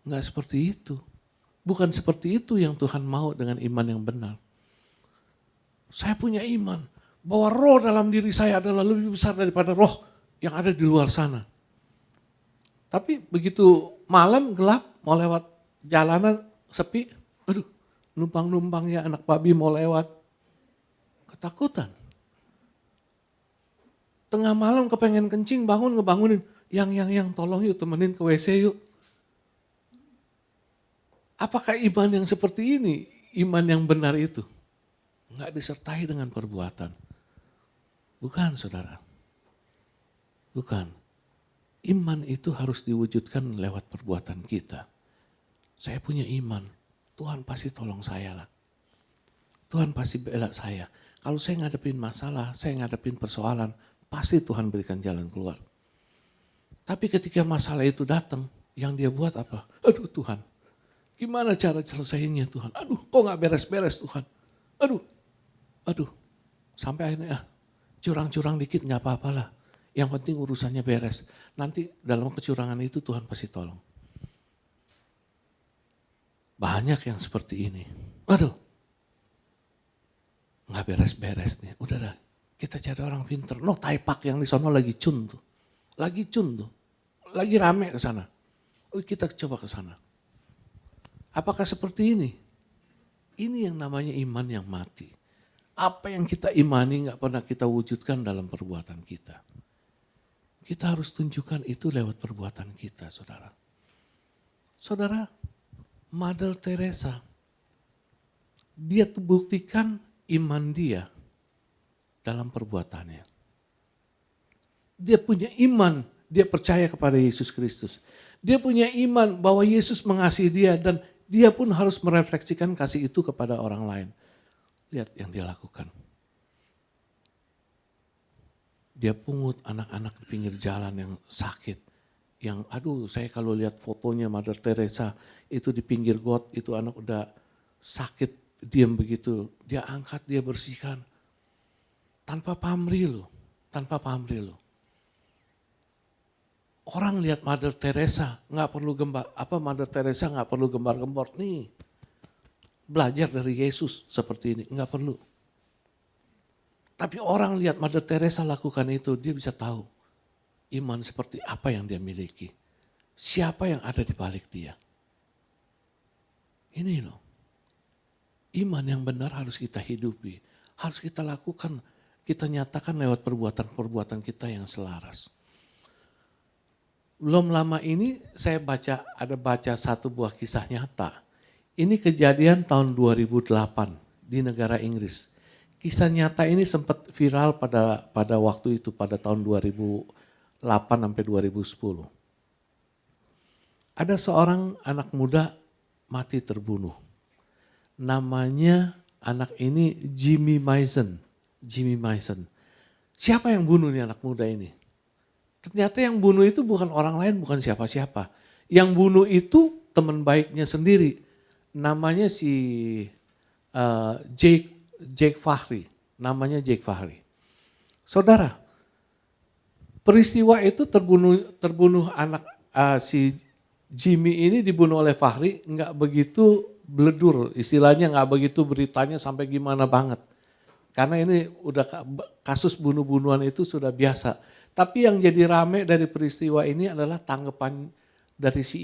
Enggak seperti itu. Bukan seperti itu yang Tuhan mau dengan iman yang benar. Saya punya iman bahwa roh dalam diri saya adalah lebih besar daripada roh yang ada di luar sana. Tapi begitu malam gelap mau lewat jalanan sepi, aduh numpang-numpang ya anak babi mau lewat. Ketakutan. Tengah malam kepengen kencing ngebangunin. Yang tolong yuk temenin ke WC yuk. Apakah iman yang seperti ini, iman yang benar itu? Enggak disertai dengan perbuatan. Bukan saudara. Bukan. Iman itu harus diwujudkan lewat perbuatan kita. Saya punya iman, Tuhan pasti tolong saya lah. Tuhan pasti bela saya. Kalau saya ngadepin masalah, saya ngadepin persoalan, pasti Tuhan berikan jalan keluar. Tapi ketika masalah itu datang, yang dia buat apa? Aduh Tuhan, gimana cara selesainya Tuhan? Aduh kok gak beres-beres Tuhan? Aduh. Sampai akhirnya curang-curang dikit gak apa-apalah. Yang penting urusannya beres. Nanti dalam kecurangan itu Tuhan pasti tolong. Banyak yang seperti ini. Aduh, gak beres-beres nih. Udah dah, kita cari orang pinter. No, Taipak yang di sono lagi cun tuh. Lagi cun tuh. Lagi rame ke sana. Oh, kita coba ke sana. Apakah seperti ini? Ini yang namanya iman yang mati. Apa yang kita imani gak pernah kita wujudkan dalam perbuatan kita. Kita harus tunjukkan itu lewat perbuatan kita, saudara. Saudara, Mother Teresa, dia buktikan iman dia dalam perbuatannya. Dia punya iman, dia percaya kepada Yesus Kristus. Dia punya iman bahwa Yesus mengasihi dia dan dia pun harus merefleksikan kasih itu kepada orang lain. Lihat yang dia lakukan. Dia pungut anak-anak di pinggir jalan yang sakit. Yang aduh saya kalau lihat fotonya Mother Teresa itu di pinggir got, itu anak udah sakit diam begitu. Dia angkat, dia bersihkan. Tanpa pamrih loh, tanpa pamrih loh. Orang lihat Mother Teresa nggak perlu Mother Teresa nggak perlu gembar-gembor nih. Belajar dari Yesus seperti ini, nggak perlu. Tapi orang lihat Mother Teresa lakukan itu, dia bisa tahu iman seperti apa yang dia miliki. Siapa yang ada di balik dia. Ini loh, iman yang benar harus kita hidupi. Harus kita lakukan, kita nyatakan lewat perbuatan-perbuatan kita yang selaras. Belum lama ini saya ada baca satu buah kisah nyata. Ini kejadian tahun 2008 di negara Inggris. Kisah nyata ini sempat viral pada waktu itu, pada tahun 2008 sampai 2010. Ada seorang anak muda mati terbunuh. Namanya anak ini Jimmy Mason. Jimmy Mason. Siapa yang bunuh nih anak muda ini? Ternyata yang bunuh itu bukan orang lain, bukan siapa-siapa. Yang bunuh itu teman baiknya sendiri. Namanya si Jake Fahry. Namanya Jake Fahry. Saudara, peristiwa itu terbunuh anak si Jimmy ini dibunuh oleh Fahry nggak begitu bledur, istilahnya nggak begitu beritanya sampai gimana banget. Karena ini udah kasus bunuh-bunuhan itu sudah biasa. Tapi yang jadi rame dari peristiwa ini adalah tanggapan dari si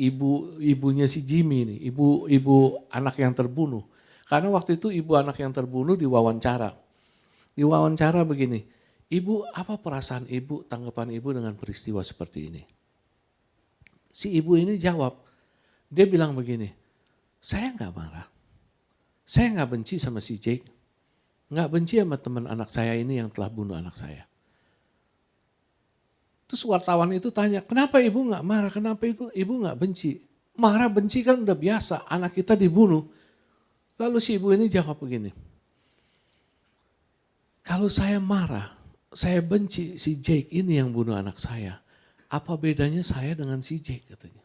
ibunya si Jimmy ini, ibu anak yang terbunuh. Karena waktu itu ibu anak yang terbunuh diwawancara. Diwawancara begini, ibu apa perasaan ibu, tanggapan ibu dengan peristiwa seperti ini? Si ibu ini jawab, dia bilang begini, saya nggak marah, saya nggak benci sama si Jake, nggak benci sama teman anak saya ini yang telah bunuh anak saya. Terus wartawan itu tanya, kenapa ibu nggak marah, kenapa ibu nggak benci? Marah benci kan udah biasa, anak kita dibunuh. Lalu si ibu ini jawab begini, kalau saya marah, saya benci si Jake ini yang bunuh anak saya. Apa bedanya saya dengan si Jake katanya.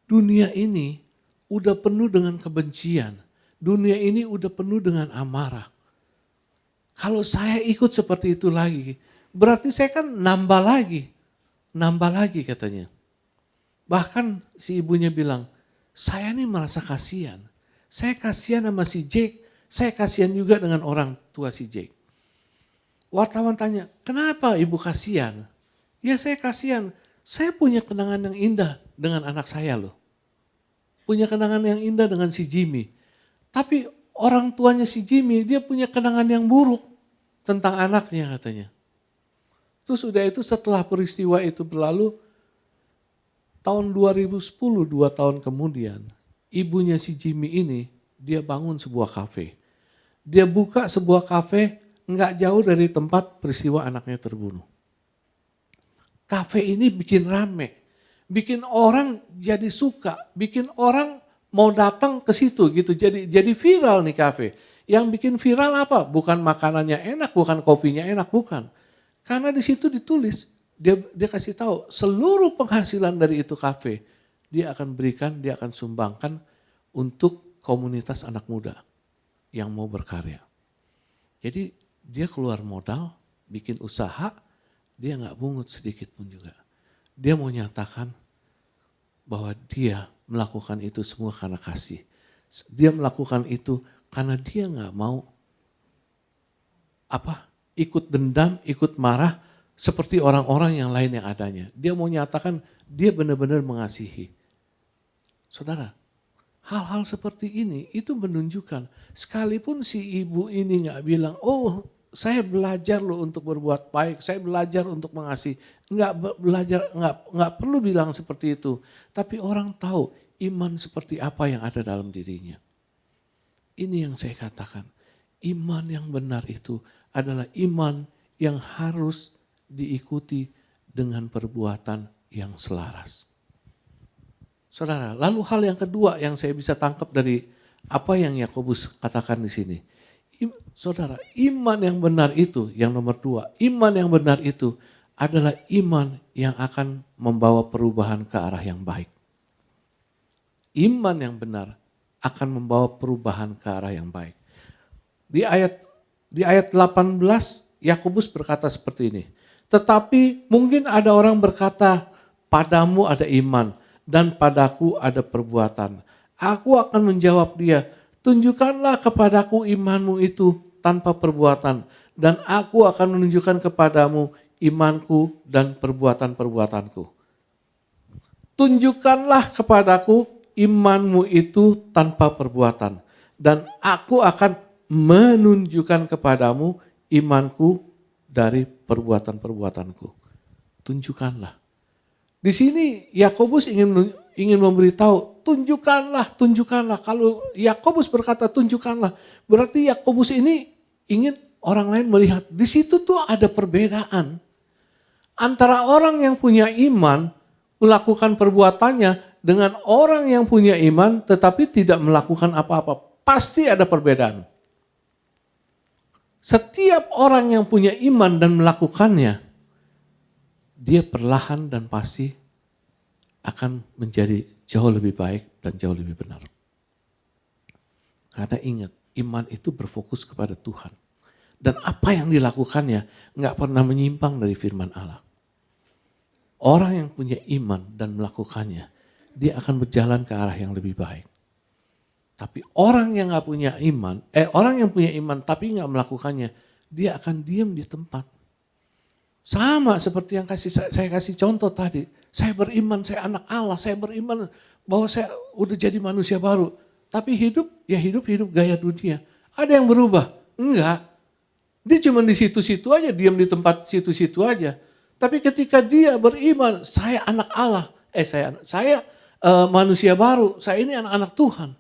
Dunia ini udah penuh dengan kebencian. Dunia ini udah penuh dengan amarah. Kalau saya ikut seperti itu lagi, berarti saya kan nambah lagi. Nambah lagi katanya. Bahkan si ibunya bilang, saya ini merasa kasihan. Saya kasihan sama si Jake, saya kasihan juga dengan orang tua si Jake. Wartawan tanya, kenapa ibu kasihan? Ya saya kasihan, saya punya kenangan yang indah dengan anak saya loh. Punya kenangan yang indah dengan si Jimmy. Tapi orang tuanya si Jimmy, dia punya kenangan yang buruk tentang anaknya katanya. Terus udah itu setelah peristiwa itu berlalu, tahun 2010, 2 tahun kemudian, ibunya si Jimmy ini, dia bangun sebuah kafe. Dia buka sebuah kafe nggak jauh dari tempat peristiwa anaknya terbunuh. Kafe ini bikin rame, bikin orang jadi suka, bikin orang mau datang ke situ gitu. Jadi viral nih kafe. Yang bikin viral apa? Bukan makanannya enak, bukan kopinya enak, bukan. Karena di situ ditulis, dia kasih tahu seluruh penghasilan dari itu kafe dia akan berikan, dia akan sumbangkan untuk komunitas anak muda yang mau berkarya. Jadi dia keluar modal, bikin usaha, dia nggak pungut sedikit pun juga. Dia mau nyatakan bahwa dia melakukan itu semua karena kasih. Dia melakukan itu karena dia nggak mau ikut dendam, ikut marah seperti orang-orang yang lain yang adanya. Dia mau nyatakan dia benar-benar mengasihi. Saudara, hal-hal seperti ini itu menunjukkan sekalipun si ibu ini nggak bilang, oh saya belajar loh untuk berbuat baik, saya belajar untuk mengasihi. Nggak perlu bilang seperti itu. Tapi orang tahu iman seperti apa yang ada dalam dirinya. Ini yang saya katakan, iman yang benar itu adalah iman yang harus diikuti dengan perbuatan yang selaras. Saudara, lalu hal yang kedua yang saya bisa tangkap dari apa yang Yakobus katakan di sini. Saudara, iman yang benar itu, yang nomor 2, iman yang benar itu adalah iman yang akan membawa perubahan ke arah yang baik. Iman yang benar akan membawa perubahan ke arah yang baik. Di ayat 18, Yakobus berkata seperti ini. Tetapi mungkin ada orang berkata, padamu ada iman dan padaku ada perbuatan. Aku akan menjawab dia, tunjukkanlah kepadaku imanmu itu tanpa perbuatan, dan aku akan menunjukkan kepadamu imanku dan perbuatan-perbuatanku. Tunjukkanlah kepadaku imanmu itu tanpa perbuatan, dan aku akan menunjukkan kepadamu imanku dari perbuatan-perbuatanku. Tunjukkanlah. Di sini Yakobus ingin memberitahu, tunjukkanlah. Kalau Yakobus berkata tunjukkanlah, berarti Yakobus ini ingin orang lain melihat. Di situ tuh ada perbedaan antara orang yang punya iman melakukan perbuatannya dengan orang yang punya iman tetapi tidak melakukan apa-apa. Pasti ada perbedaan. Setiap orang yang punya iman dan melakukannya, dia perlahan dan pasti akan menjadi jauh lebih baik dan jauh lebih benar. Karena ingat, iman itu berfokus kepada Tuhan. Dan apa yang dilakukannya nggak pernah menyimpang dari firman Allah. Orang yang punya iman dan melakukannya, dia akan berjalan ke arah yang lebih baik. Tapi orang yang nggak punya iman, orang yang punya iman tapi nggak melakukannya, dia akan diam di tempat. Sama seperti yang saya kasih contoh tadi. Saya beriman, saya anak Allah, saya beriman bahwa saya udah jadi manusia baru. Tapi hidup gaya dunia. Ada yang berubah? Enggak. Dia cuma di situ-situ aja, diam di tempat situ-situ aja. Tapi ketika dia beriman, saya anak Allah, saya manusia baru, saya ini anak-anak Tuhan.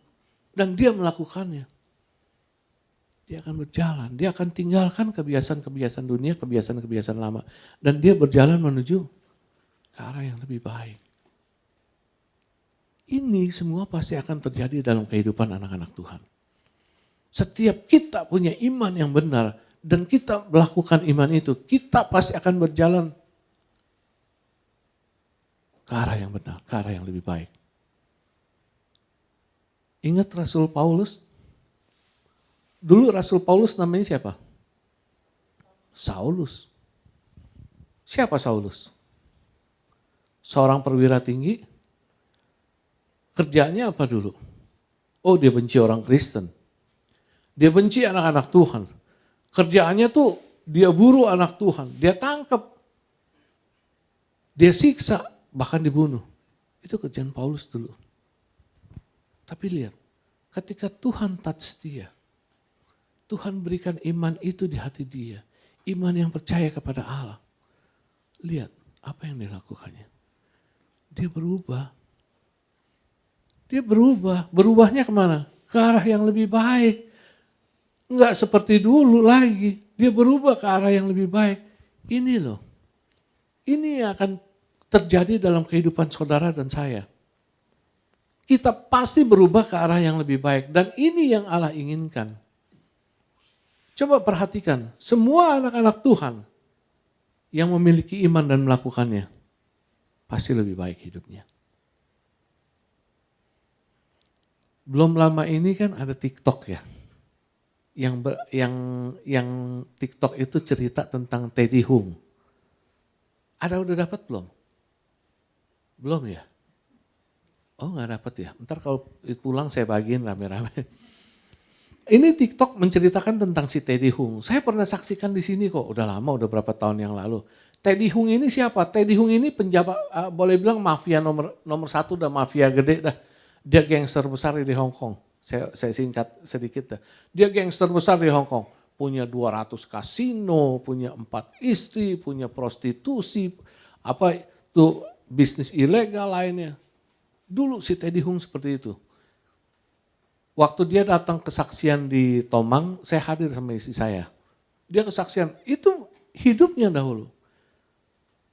Dan dia melakukannya. Dia akan berjalan, dia akan tinggalkan kebiasaan-kebiasaan dunia, kebiasaan-kebiasaan lama. Dan dia berjalan menuju ke arah yang lebih baik. Ini semua pasti akan terjadi dalam kehidupan anak-anak Tuhan. Setiap kita punya iman yang benar dan kita melakukan iman itu, kita pasti akan berjalan ke arah yang benar, ke arah yang lebih baik. Ingat Rasul Paulus? Dulu Rasul Paulus namanya siapa? Saulus. Siapa Saulus? Seorang perwira tinggi. Kerjanya apa dulu? Oh, dia benci orang Kristen. Dia benci anak-anak Tuhan. Kerjaannya tuh dia buru anak Tuhan, dia tangkap, dia siksa, bahkan dibunuh. Itu kerjaan Paulus dulu. Tapi lihat, ketika Tuhan touch dia, Tuhan berikan iman itu di hati dia. Iman yang percaya kepada Allah. Lihat apa yang dilakukannya. Dia berubah. Dia berubah. Berubahnya kemana? Ke arah yang lebih baik. Enggak seperti dulu lagi. Dia berubah ke arah yang lebih baik. Ini loh. Ini yang akan terjadi dalam kehidupan saudara dan saya. Kita pasti berubah ke arah yang lebih baik. Dan ini yang Allah inginkan. Coba perhatikan. Semua anak-anak Tuhan yang memiliki iman dan melakukannya. Pasti lebih baik hidupnya. Belum lama ini kan ada TikTok ya. Yang TikTok itu cerita tentang Teddy Hung. Ada udah dapat belum? Belum ya? Oh nggak dapat ya. Ntar kalau pulang saya bagiin rame-rame. Ini TikTok menceritakan tentang si Teddy Hung. Saya pernah saksikan di sini kok. Udah lama, udah berapa tahun yang lalu. Teddy Hung ini siapa? Teddy Hung ini penjabat, boleh bilang mafia nomor satu, dah mafia gede dah. Dia gangster besar di Hong Kong. Saya singkat sedikit dah. Dia gangster besar di Hong Kong. Punya 200 kasino, punya 4 istri, punya prostitusi, apa itu bisnis ilegal lainnya. Dulu si Teddy Hung seperti itu. Waktu dia datang kesaksian di Tomang, saya hadir sama istri saya. Dia kesaksian, itu hidupnya dahulu.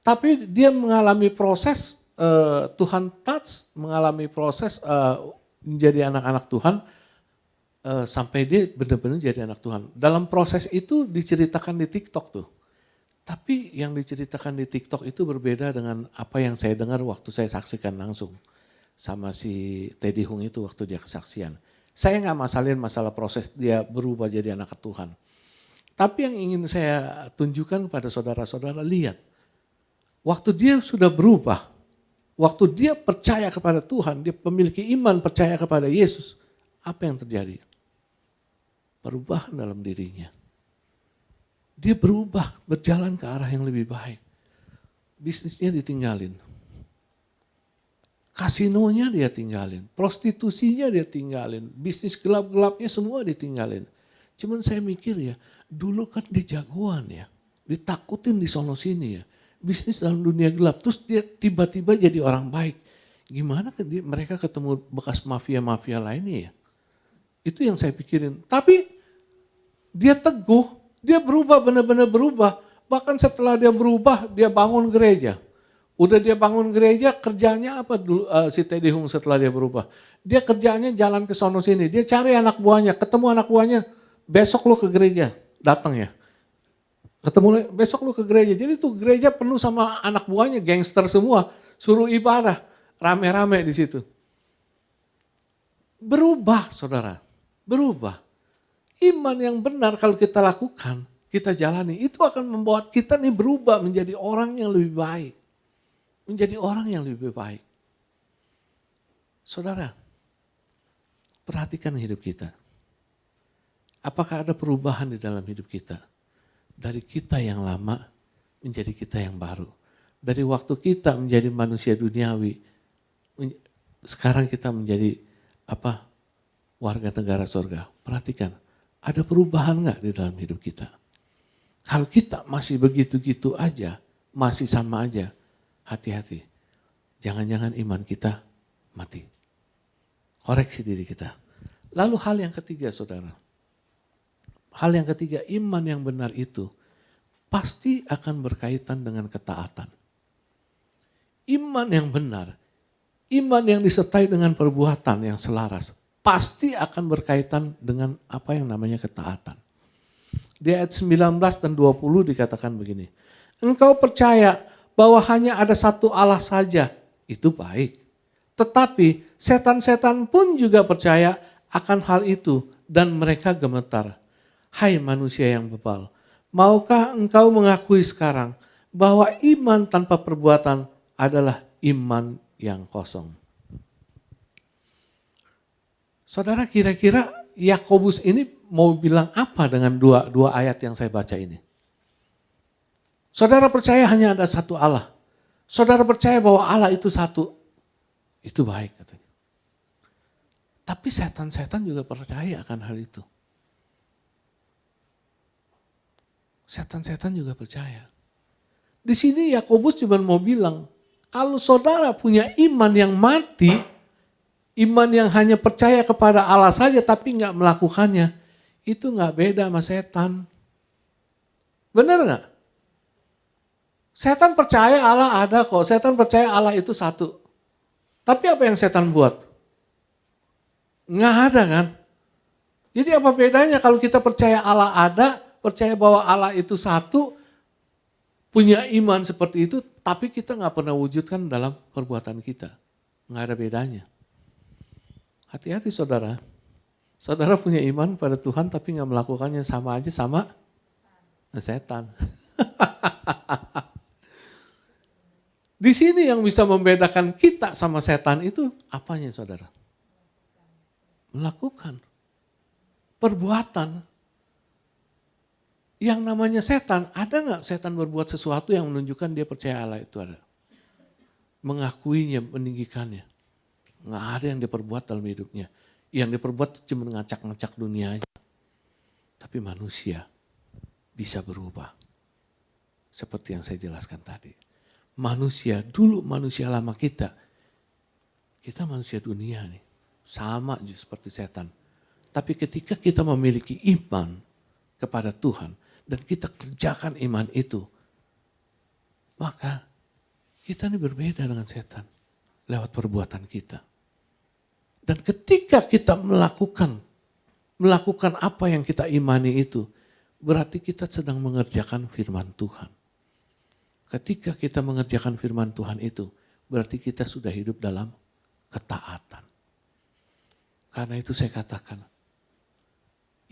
Tapi dia mengalami proses, Tuhan touch, mengalami proses menjadi anak-anak Tuhan, sampai dia benar-benar jadi anak Tuhan. Dalam proses itu diceritakan di TikTok tuh. Tapi yang diceritakan di TikTok itu berbeda dengan apa yang saya dengar waktu saya saksikan langsung. Sama si Teddy Hung itu waktu dia kesaksian. Saya nggak masalahin masalah proses dia berubah jadi anak Tuhan. Tapi yang ingin saya tunjukkan kepada saudara-saudara, lihat. Waktu dia sudah berubah, waktu dia percaya kepada Tuhan, dia memiliki iman percaya kepada Yesus, apa yang terjadi? Perubahan dalam dirinya. Dia berubah, berjalan ke arah yang lebih baik. Bisnisnya ditinggalin. Kasinonya dia tinggalin, prostitusinya dia tinggalin, bisnis gelap-gelapnya semua ditinggalin. Cuman saya mikir ya, dulu kan dia jagoan ya, ditakutin di sono sini ya. Bisnis dalam dunia gelap, terus dia tiba-tiba jadi orang baik. Gimana mereka ketemu bekas mafia-mafia lainnya ya? Itu yang saya pikirin. Tapi dia teguh, dia berubah, benar-benar berubah. Bahkan setelah dia berubah, dia bangun gereja. Udah dia bangun gereja, kerjanya apa dulu si Teddy Hung setelah dia berubah? Dia kerjanya jalan ke sono sini, dia cari anak buahnya, ketemu anak buahnya, besok lu ke gereja, datang ya. Ketemu besok lu ke gereja, jadi tuh gereja penuh sama anak buahnya, gangster semua, suruh ibadah, rame-rame di situ. Berubah saudara, berubah. Iman yang benar kalau kita lakukan, kita jalani, itu akan membuat kita nih berubah menjadi orang yang lebih baik. Menjadi orang yang lebih baik. Saudara, perhatikan hidup kita. Apakah ada perubahan di dalam hidup kita? Dari kita yang lama menjadi kita yang baru. Dari waktu kita menjadi manusia duniawi, sekarang kita menjadi warga negara surga. Perhatikan, ada perubahan nggak di dalam hidup kita? Kalau kita masih begitu-gitu aja, masih sama aja, hati-hati. Jangan-jangan iman kita mati. Koreksi diri kita. Lalu hal yang ketiga saudara. Hal yang ketiga, iman yang benar itu pasti akan berkaitan dengan ketaatan. Iman yang benar, iman yang disertai dengan perbuatan yang selaras, pasti akan berkaitan dengan apa yang namanya ketaatan. Di ayat 19 dan 20 dikatakan begini. Engkau percaya bahwa hanya ada satu Allah saja, itu baik. Tetapi setan-setan pun juga percaya akan hal itu dan mereka gemetar. Hai manusia yang bebal, maukah engkau mengakui sekarang bahwa iman tanpa perbuatan adalah iman yang kosong? Saudara, kira-kira Yakobus ini mau bilang apa dengan dua ayat yang saya baca ini? Saudara percaya hanya ada satu Allah. Saudara percaya bahwa Allah itu satu. Itu baik katanya. Tapi setan-setan juga percaya akan hal itu. Setan-setan juga percaya. Di sini Yakobus cuma mau bilang, kalau saudara punya iman yang mati, iman yang hanya percaya kepada Allah saja tapi nggak melakukannya, itu nggak beda sama setan. Benar nggak? Setan percaya Allah ada kok, setan percaya Allah itu satu. Tapi apa yang setan buat? Nggak ada kan? Jadi apa bedanya kalau kita percaya Allah ada, percaya bahwa Allah itu satu, punya iman seperti itu, tapi kita nggak pernah wujudkan dalam perbuatan kita. Nggak ada bedanya. Hati-hati saudara. Saudara punya iman pada Tuhan tapi nggak melakukannya, sama aja sama setan. Di sini yang bisa membedakan kita sama setan itu apanya saudara? Melakukan perbuatan. Yang namanya setan, ada nggak setan berbuat sesuatu yang menunjukkan dia percaya Allah itu ada? Mengakuinya, meninggikannya. Nggak ada yang diperbuat dalam hidupnya. Yang diperbuat cuma ngacak-ngacak dunia aja. Tapi manusia bisa berubah. Seperti yang saya jelaskan tadi. Manusia, dulu manusia lama kita manusia dunia nih. Sama juga seperti setan. Tapi ketika kita memiliki iman kepada Tuhan dan kita kerjakan iman itu, maka kita ini berbeda dengan setan lewat perbuatan kita. Dan ketika kita melakukan apa yang kita imani itu, berarti kita sedang mengerjakan firman Tuhan. Ketika kita mengerjakan firman Tuhan itu, berarti kita sudah hidup dalam ketaatan. Karena itu saya katakan,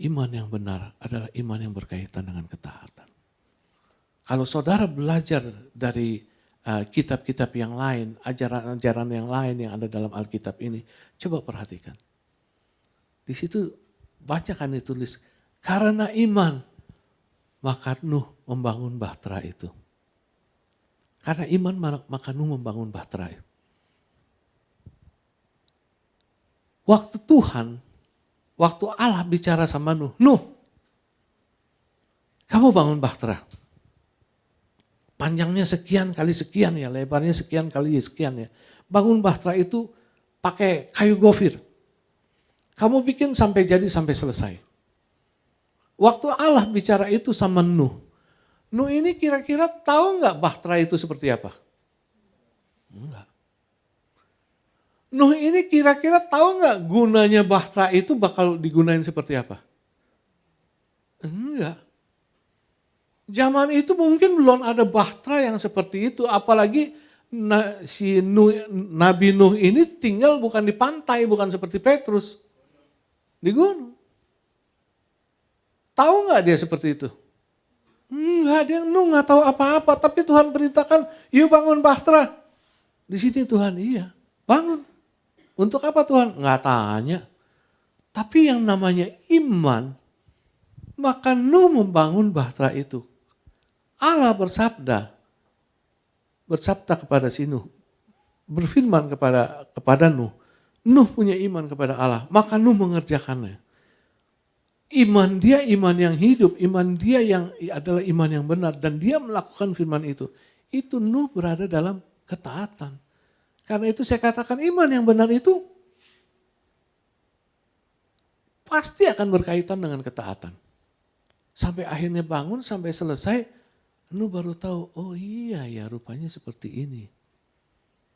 iman yang benar adalah iman yang berkaitan dengan ketaatan. Kalau saudara belajar dari kitab-kitab yang lain, ajaran-ajaran yang lain yang ada dalam Alkitab ini, coba perhatikan. Di situ banyak kan ditulis, karena iman, maka Nuh membangun bahtera itu. Karena iman maka Nuh membangun bahtera itu. Waktu Allah bicara sama Nuh, Nuh, kamu bangun bahtera. Panjangnya sekian kali sekian ya, lebarnya sekian kali sekian ya. Bangun bahtera itu pakai kayu gofir. Kamu bikin sampai jadi sampai selesai. Waktu Allah bicara itu sama Nuh, Nuh ini kira-kira tahu nggak bahtera itu seperti apa? Enggak. Nuh ini kira-kira tahu nggak gunanya bahtera itu bakal digunain seperti apa? Enggak. Zaman itu mungkin belum ada bahtera yang seperti itu, apalagi Nabi Nuh ini tinggal bukan di pantai, bukan seperti Petrus, di gunung. Tahu nggak dia seperti itu? Enggak, dia Nuh nggak tahu apa-apa, tapi Tuhan perintahkan, yuk bangun bahtera. Di sini Tuhan, iya, bangun. Untuk apa Tuhan? Nggak tanya. Tapi yang namanya iman, maka Nuh membangun bahtera itu. Allah bersabda kepada si Nuh, berfirman kepada Nuh. Nuh punya iman kepada Allah, maka Nuh mengerjakannya. Iman dia iman yang hidup, iman dia yang adalah iman yang benar, dan dia melakukan firman itu. Itu Nuh berada dalam ketaatan. Karena itu saya katakan iman yang benar itu pasti akan berkaitan dengan ketaatan. Sampai akhirnya bangun, sampai selesai, Nuh baru tahu, oh iya ya rupanya seperti ini.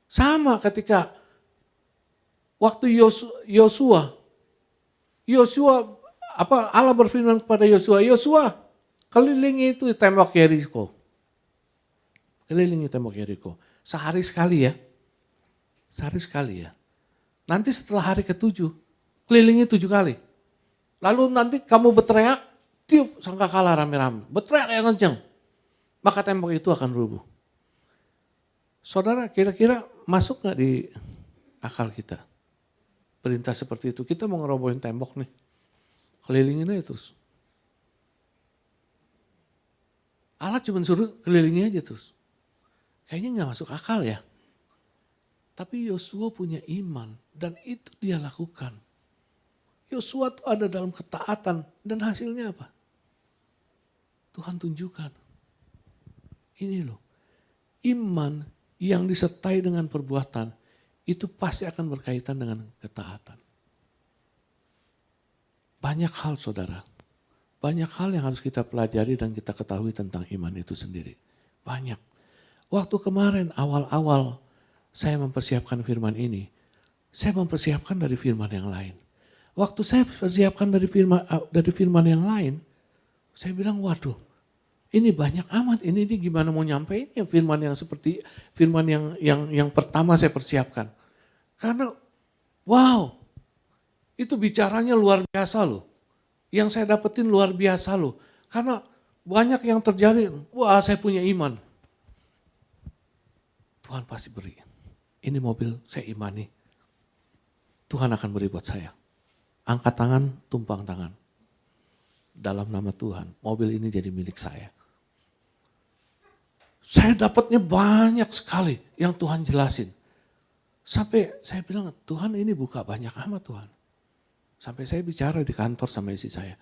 Sama ketika waktu Yosua Allah berfirman kepada Yosua, Yosua Kelilingi itu tembok Yeriko. Kelilingi tembok Yeriko. Sehari sekali ya. Sehari sekali ya. Nanti setelah hari ke-7, kelilingi 7 kali. Lalu nanti kamu berteriak, tiup sangkakala rame-rame. Berteriak yang kencang. Maka tembok itu akan rubuh. Saudara, kira-kira masuk gak di akal kita? Perintah seperti itu. Kita mau ngerobohin tembok nih. Kelilingin aja terus. Allah cuma suruh kelilingi aja terus. Kayaknya gak masuk akal ya. Tapi Yosua punya iman dan itu dia lakukan. Yosua tuh ada dalam ketaatan dan hasilnya apa? Tuhan tunjukkan. Ini loh, iman yang disertai dengan perbuatan itu pasti akan berkaitan dengan ketaatan. Banyak hal saudara, banyak hal yang harus kita pelajari dan kita ketahui tentang iman itu sendiri. Banyak. Waktu kemarin awal-awal saya mempersiapkan firman ini, saya mempersiapkan dari firman yang lain. Waktu saya persiapkan dari firman yang lain, saya bilang waduh, ini banyak amat, ini gimana mau nyampeinnya firman yang seperti firman yang pertama saya persiapkan. Karena wow, itu bicaranya luar biasa loh. Yang saya dapetin luar biasa loh. Karena banyak yang terjadi, wah saya punya iman. Tuhan pasti beri. Ini mobil saya imani. Tuhan akan beri buat saya. Angkat tangan, tumpang tangan. Dalam nama Tuhan, mobil ini jadi milik saya. Saya dapatnya banyak sekali yang Tuhan jelasin. Sampai saya bilang, Tuhan ini buka banyak amat Tuhan. Sampai saya bicara di kantor sama istri saya.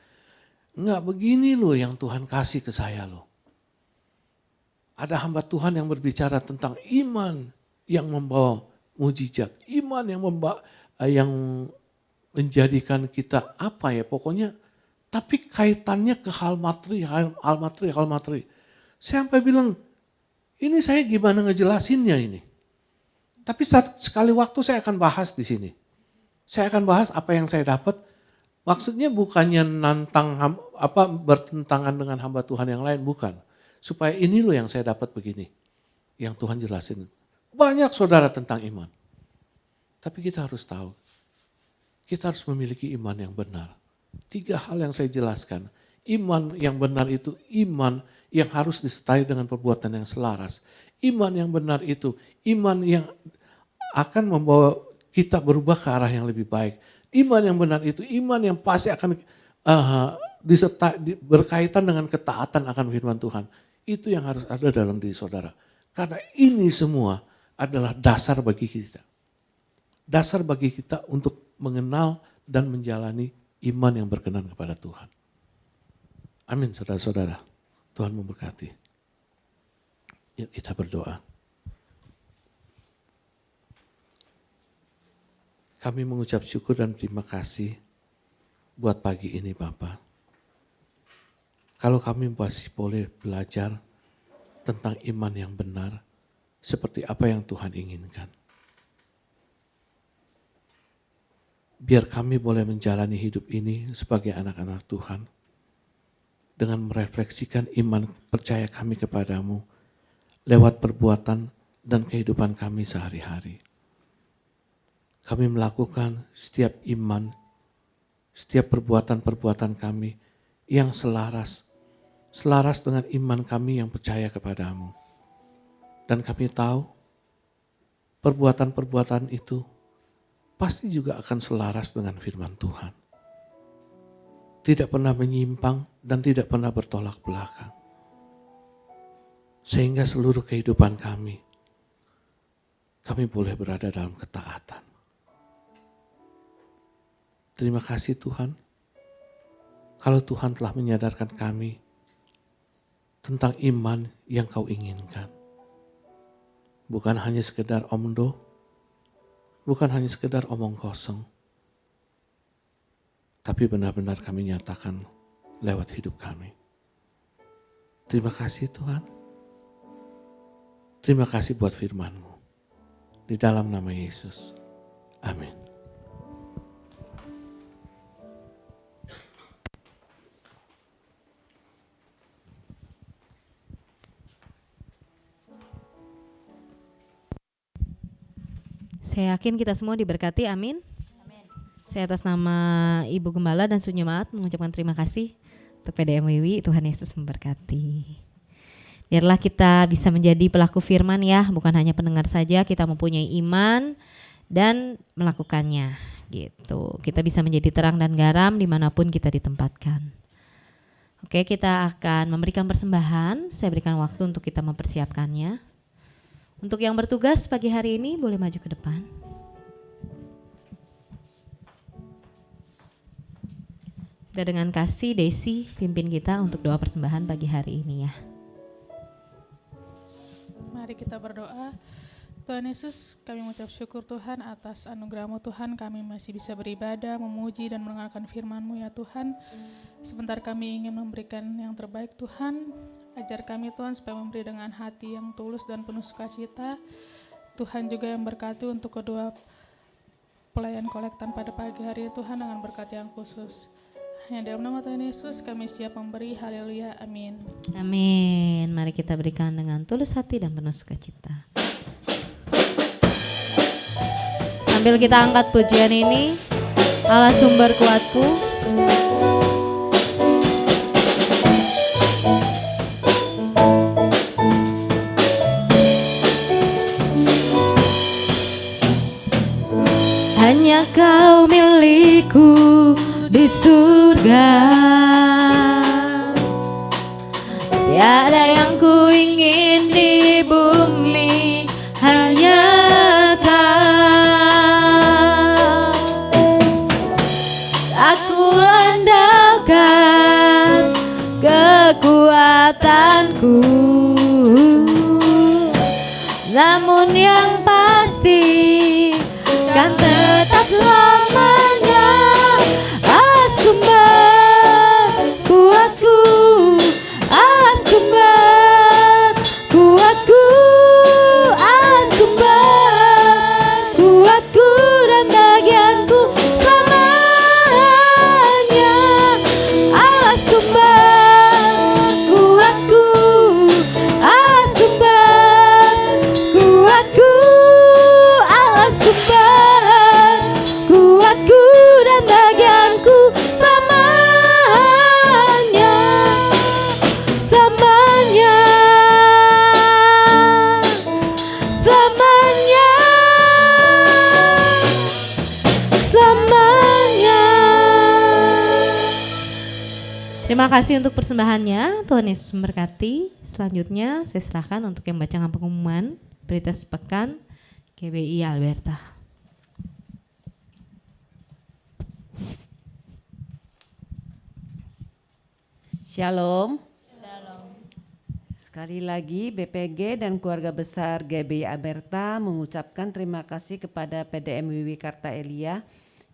Enggak begini loh yang Tuhan kasih ke saya loh. Ada hamba Tuhan yang berbicara tentang iman yang membawa mujizat. Iman yang menjadikan kita apa ya pokoknya. Tapi kaitannya ke hal materi. Saya sampai bilang, ini saya gimana ngejelasinnya ini. Tapi sekali waktu saya akan bahas di sini. Saya akan bahas apa yang saya dapat. Maksudnya bukannya bertentangan dengan hamba Tuhan yang lain, bukan. Supaya ini loh yang saya dapat begini. Yang Tuhan jelasin. Banyak saudara tentang iman. Tapi kita harus tahu. Kita harus memiliki iman yang benar. 3 hal yang saya jelaskan. Iman yang benar itu iman yang harus disertai dengan perbuatan yang selaras. Iman yang benar itu iman yang akan membawa kita berubah ke arah yang lebih baik. Iman yang benar itu iman yang pasti akan berkaitan dengan ketaatan akan firman Tuhan. Itu yang harus ada dalam diri saudara. Karena ini semua adalah dasar bagi kita. Dasar bagi kita untuk mengenal dan menjalani iman yang berkenan kepada Tuhan. Amin saudara-saudara. Tuhan memberkati. Yuk kita berdoa. Kami mengucap syukur dan terima kasih buat pagi ini Bapak. Kalau kami masih boleh belajar tentang iman yang benar, seperti apa yang Tuhan inginkan. Biar kami boleh menjalani hidup ini sebagai anak-anak Tuhan, dengan merefleksikan iman percaya kami kepadamu, lewat perbuatan dan kehidupan kami sehari-hari. Kami melakukan setiap iman, setiap perbuatan-perbuatan kami yang selaras dengan iman kami yang percaya kepadamu. Dan kami tahu perbuatan-perbuatan itu pasti juga akan selaras dengan firman Tuhan. Tidak pernah menyimpang dan tidak pernah bertolak belakang. Sehingga seluruh kehidupan kami boleh berada dalam ketaatan. Terima kasih Tuhan, kalau Tuhan telah menyadarkan kami tentang iman yang Kau inginkan. Bukan hanya sekedar omdo, bukan hanya sekedar omong kosong, tapi benar-benar kami nyatakan lewat hidup kami. Terima kasih Tuhan. Terima kasih buat firman-Mu. Di dalam nama Yesus. Amin. Saya yakin kita semua diberkati, amin. Saya atas nama Ibu Gembala dan seluruh jemaat mengucapkan terima kasih untuk PDM Wiwi. Tuhan Yesus memberkati. Biarlah kita bisa menjadi pelaku firman ya, bukan hanya pendengar saja, kita mempunyai iman dan melakukannya gitu. Kita bisa menjadi terang dan garam dimanapun kita ditempatkan. Oke, kita akan memberikan persembahan. Saya berikan waktu untuk kita mempersiapkannya. Untuk yang bertugas pagi hari ini boleh maju ke depan. Kita dengan kasih Desi pimpin kita untuk doa persembahan pagi hari ini ya. Mari kita berdoa. Tuhan Yesus, kami mengucap syukur Tuhan atas anugerah-Mu Tuhan, kami masih bisa beribadah, memuji dan mendengarkan firman-Mu ya Tuhan. Sebentar kami ingin memberikan yang terbaik Tuhan, ajar kami Tuhan supaya memberi dengan hati yang tulus dan penuh sukacita. Tuhan juga yang berkati untuk kedua pelayan kolektan pada pagi hari Tuhan dengan berkat yang khusus. Hanya dalam nama Tuhan Yesus kami siap memberi, haleluya, amin. Amin, mari kita berikan dengan tulus hati dan penuh sukacita. Sambil kita angkat pujian ini, Allah sumber kuatku. Hanya Kau milikku di surga. Tiada yang ku ingin di bumi, hanya Kau. Aku andalkan kekuatanku, namun yang pasti kan tetap selamanya Allah sumber kuatku, Allah sumber kuatku, Allah sumber kuatku dan bagianku selamanya. Allah sumber kuatku, Allah sumber kuatku, Allah sumber kuatku dan bagianku selamanya, selamanya, selamanya, selamanya. Terima kasih untuk persembahannya. Tuhan Yesus memberkati. Selanjutnya saya serahkan untuk yang bacakan pengumuman berita sepekan GBI Alberta. Shalom. Sekali lagi BPG dan keluarga besar GBI Alberta mengucapkan terima kasih kepada PDM Wiwi Karta Elia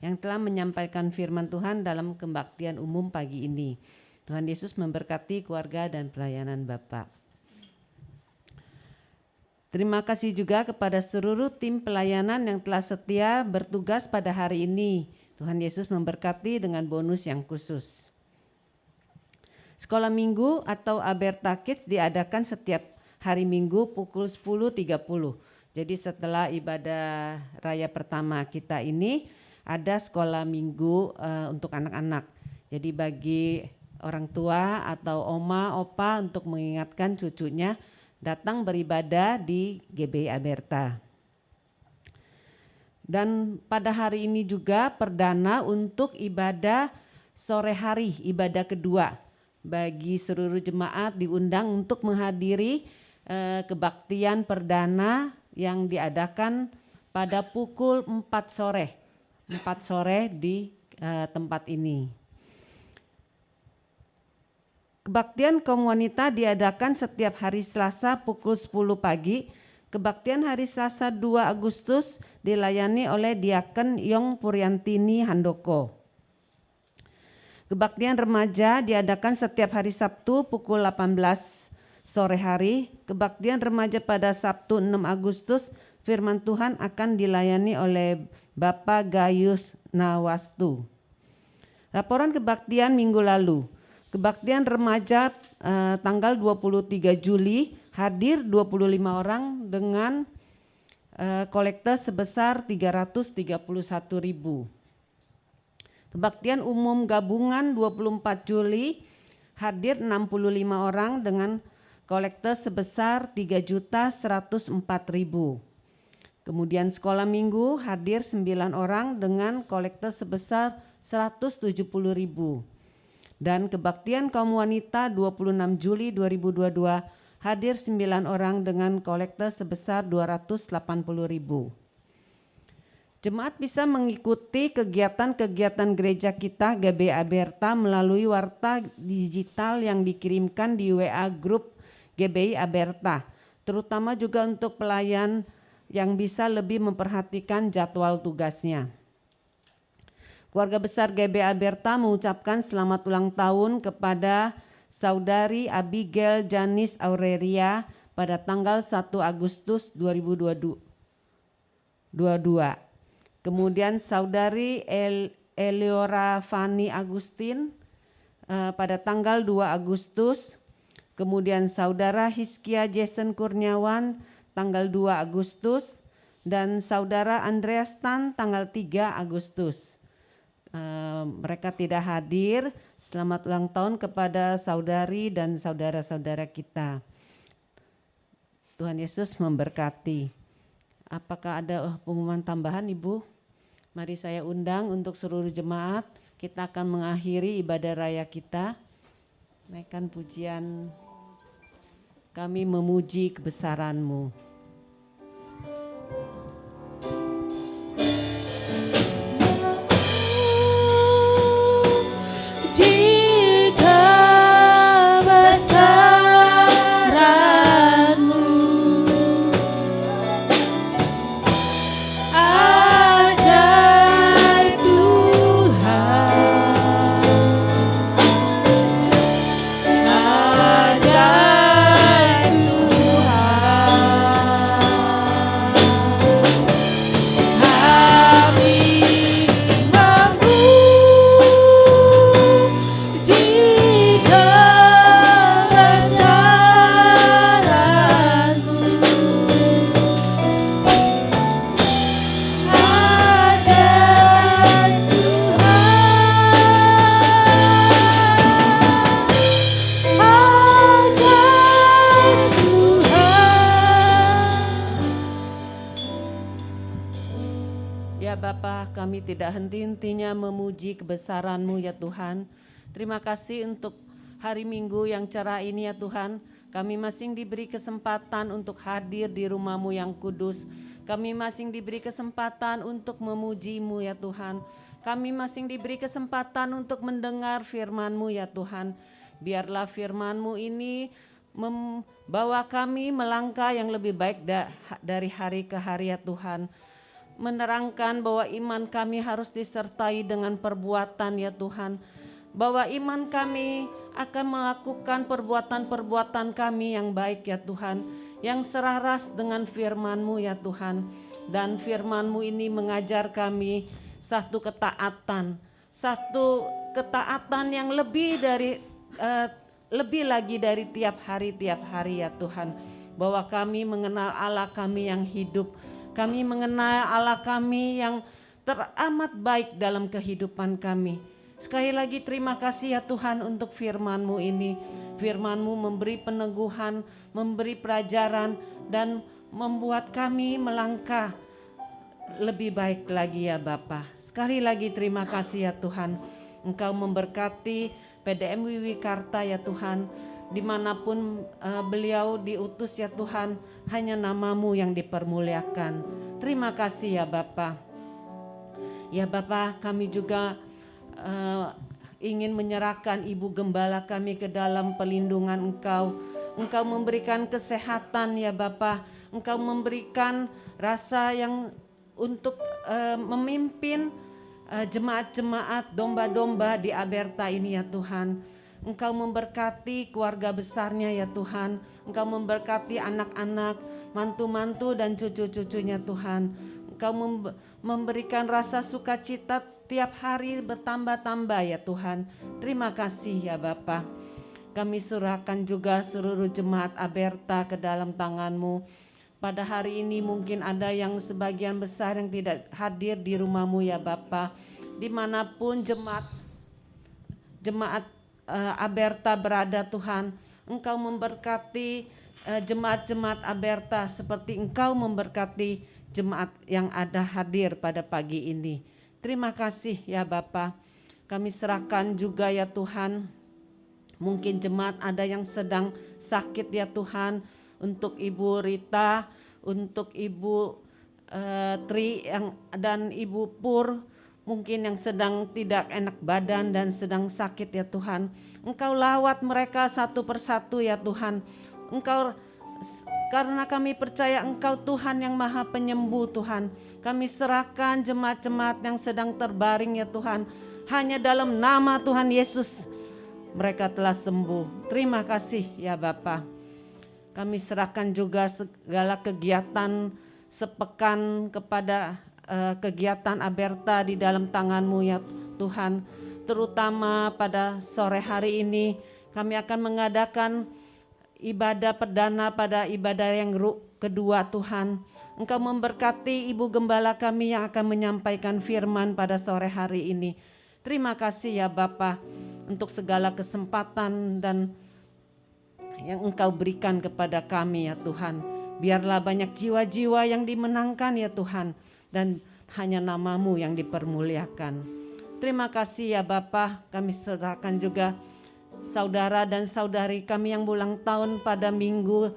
yang telah menyampaikan firman Tuhan dalam kebaktian umum pagi ini. Tuhan Yesus memberkati keluarga dan pelayanan Bapak. Terima kasih juga kepada seluruh tim pelayanan yang telah setia bertugas pada hari ini. Tuhan Yesus memberkati dengan bonus yang khusus. Sekolah Minggu atau Alberta Kids diadakan setiap hari Minggu pukul 10.30. Jadi setelah ibadah raya pertama kita ini ada sekolah Minggu untuk anak-anak. Jadi bagi orang tua atau oma, opa untuk mengingatkan cucunya datang beribadah di GBI Alberta. Dan pada hari ini juga perdana untuk ibadah sore hari, ibadah kedua. Bagi seluruh jemaat diundang untuk menghadiri kebaktian perdana yang diadakan pada pukul 4 sore. 4 sore di tempat ini. Kebaktian kaum wanita diadakan setiap hari Selasa pukul 10 pagi. Kebaktian hari Selasa 2 Agustus dilayani oleh Diaken Yong Puriantini Handoko. Kebaktian remaja diadakan setiap hari Sabtu pukul 18 sore hari. Kebaktian remaja pada Sabtu 6 Agustus firman Tuhan akan dilayani oleh Bapak Gayus Nawastu. Laporan kebaktian minggu lalu. Kebaktian remaja tanggal 23 Juli hadir 25 orang dengan kolekte sebesar 331.000. Kebaktian umum gabungan 24 Juli hadir 65 orang dengan kolekte sebesar 3.104.000. Kemudian sekolah minggu hadir 9 orang dengan kolekte sebesar 170.000. Dan kebaktian kaum wanita 26 Juli 2022 hadir 9 orang dengan kolekte sebesar 280.000. Jemaat bisa mengikuti kegiatan-kegiatan gereja kita GBI Aberta melalui warta digital yang dikirimkan di WA Group GBI Aberta, terutama juga untuk pelayan yang bisa lebih memperhatikan jadwal tugasnya. Keluarga besar GBI Aberta mengucapkan selamat ulang tahun kepada Saudari Abigail Janice Aurelia pada tanggal 1 Agustus 2022. Kemudian Saudari Eleora Fani Agustin pada tanggal 2 Agustus. Kemudian Saudara Hiskia Jason Kurniawan tanggal 2 Agustus. Dan Saudara Andreas Tan tanggal 3 Agustus. Mereka tidak hadir. Selamat ulang tahun kepada saudari dan saudara-saudara kita. Tuhan Yesus memberkati. Apakah ada pengumuman tambahan, Ibu? Mari saya undang untuk seluruh jemaat. Kita akan mengakhiri ibadah raya kita. Naikkan pujian, kami memuji kebesaran-Mu. Kami tidak henti-hentinya memuji kebesaran-Mu ya Tuhan. Terima kasih untuk hari Minggu yang cerah ini ya Tuhan. Kami masing diberi kesempatan untuk hadir di rumah-Mu yang kudus. Kami masing diberi kesempatan untuk memuji-Mu ya Tuhan. Kami masing diberi kesempatan untuk mendengar firman-Mu ya Tuhan. Biarlah firman-Mu ini membawa kami melangkah yang lebih baik dari hari ke hari ya Tuhan. Menerangkan bahwa iman kami harus disertai dengan perbuatan ya Tuhan. Bahwa iman kami akan melakukan perbuatan-perbuatan kami yang baik ya Tuhan. Yang selaras dengan firman-Mu ya Tuhan. Dan firman-Mu ini mengajar kami satu ketaatan. Satu ketaatan yang lebih lagi dari tiap hari ya Tuhan. Bahwa kami mengenal Allah kami yang hidup. Kami mengenal Allah kami yang teramat baik dalam kehidupan kami. Sekali lagi terima kasih ya Tuhan untuk firman-Mu ini. Firman-Mu memberi peneguhan, memberi pelajaran dan membuat kami melangkah lebih baik lagi ya Bapa. Sekali lagi terima kasih ya Tuhan. Engkau memberkati PDM Wiwikarta ya Tuhan. Dimanapun beliau diutus ya Tuhan, hanya nama-Mu yang dipermuliakan. Terima kasih ya Bapa. Ya Bapa, kami juga ingin menyerahkan Ibu Gembala kami ke dalam pelindungan Engkau. Engkau memberikan kesehatan ya Bapa. Engkau memberikan rasa yang untuk memimpin jemaat-jemaat domba-domba di Aberta ini ya Tuhan. Engkau memberkati keluarga besarnya ya Tuhan. Engkau memberkati anak-anak, mantu-mantu dan cucu-cucunya Tuhan. Engkau memberikan rasa sukacita tiap hari bertambah-tambah ya Tuhan. Terima kasih ya Bapa. Kami serahkan juga seluruh jemaat Aberta ke dalam tangan-Mu. pada hari ini mungkin ada yang sebagian besar yang tidak hadir di rumah-Mu ya Bapa. Dimanapun jemaat Aberta berada Tuhan, Engkau memberkati jemaat-jemaat Aberta seperti Engkau memberkati jemaat yang ada hadir pada pagi ini. Terima kasih ya Bapa. Kami serahkan juga ya Tuhan, mungkin jemaat ada yang sedang sakit ya Tuhan, untuk Ibu Rita, untuk Ibu Tri dan Ibu Pur, mungkin yang sedang tidak enak badan dan sedang sakit ya Tuhan. Engkau lawat mereka satu persatu ya Tuhan. Karena kami percaya Engkau Tuhan yang Maha Penyembuh Tuhan. Kami serahkan jemaat-jemaat yang sedang terbaring ya Tuhan. Hanya dalam nama Tuhan Yesus mereka telah sembuh. Terima kasih ya Bapa. Kami serahkan juga segala kegiatan sepekan kepada kegiatan Aberta di dalam tangan-Mu ya Tuhan. Terutama pada sore hari ini kami akan mengadakan ibadah perdana pada ibadah yang kedua Tuhan. Engkau memberkati Ibu Gembala kami yang akan menyampaikan firman pada sore hari ini. Terima kasih ya Bapa untuk segala kesempatan dan yang Engkau berikan kepada kami ya Tuhan. Biarlah banyak jiwa-jiwa yang dimenangkan ya Tuhan, dan hanya nama-Mu yang dipermuliakan. Terima kasih ya Bapa. Kami serahkan juga saudara dan saudari kami yang ulang tahun pada minggu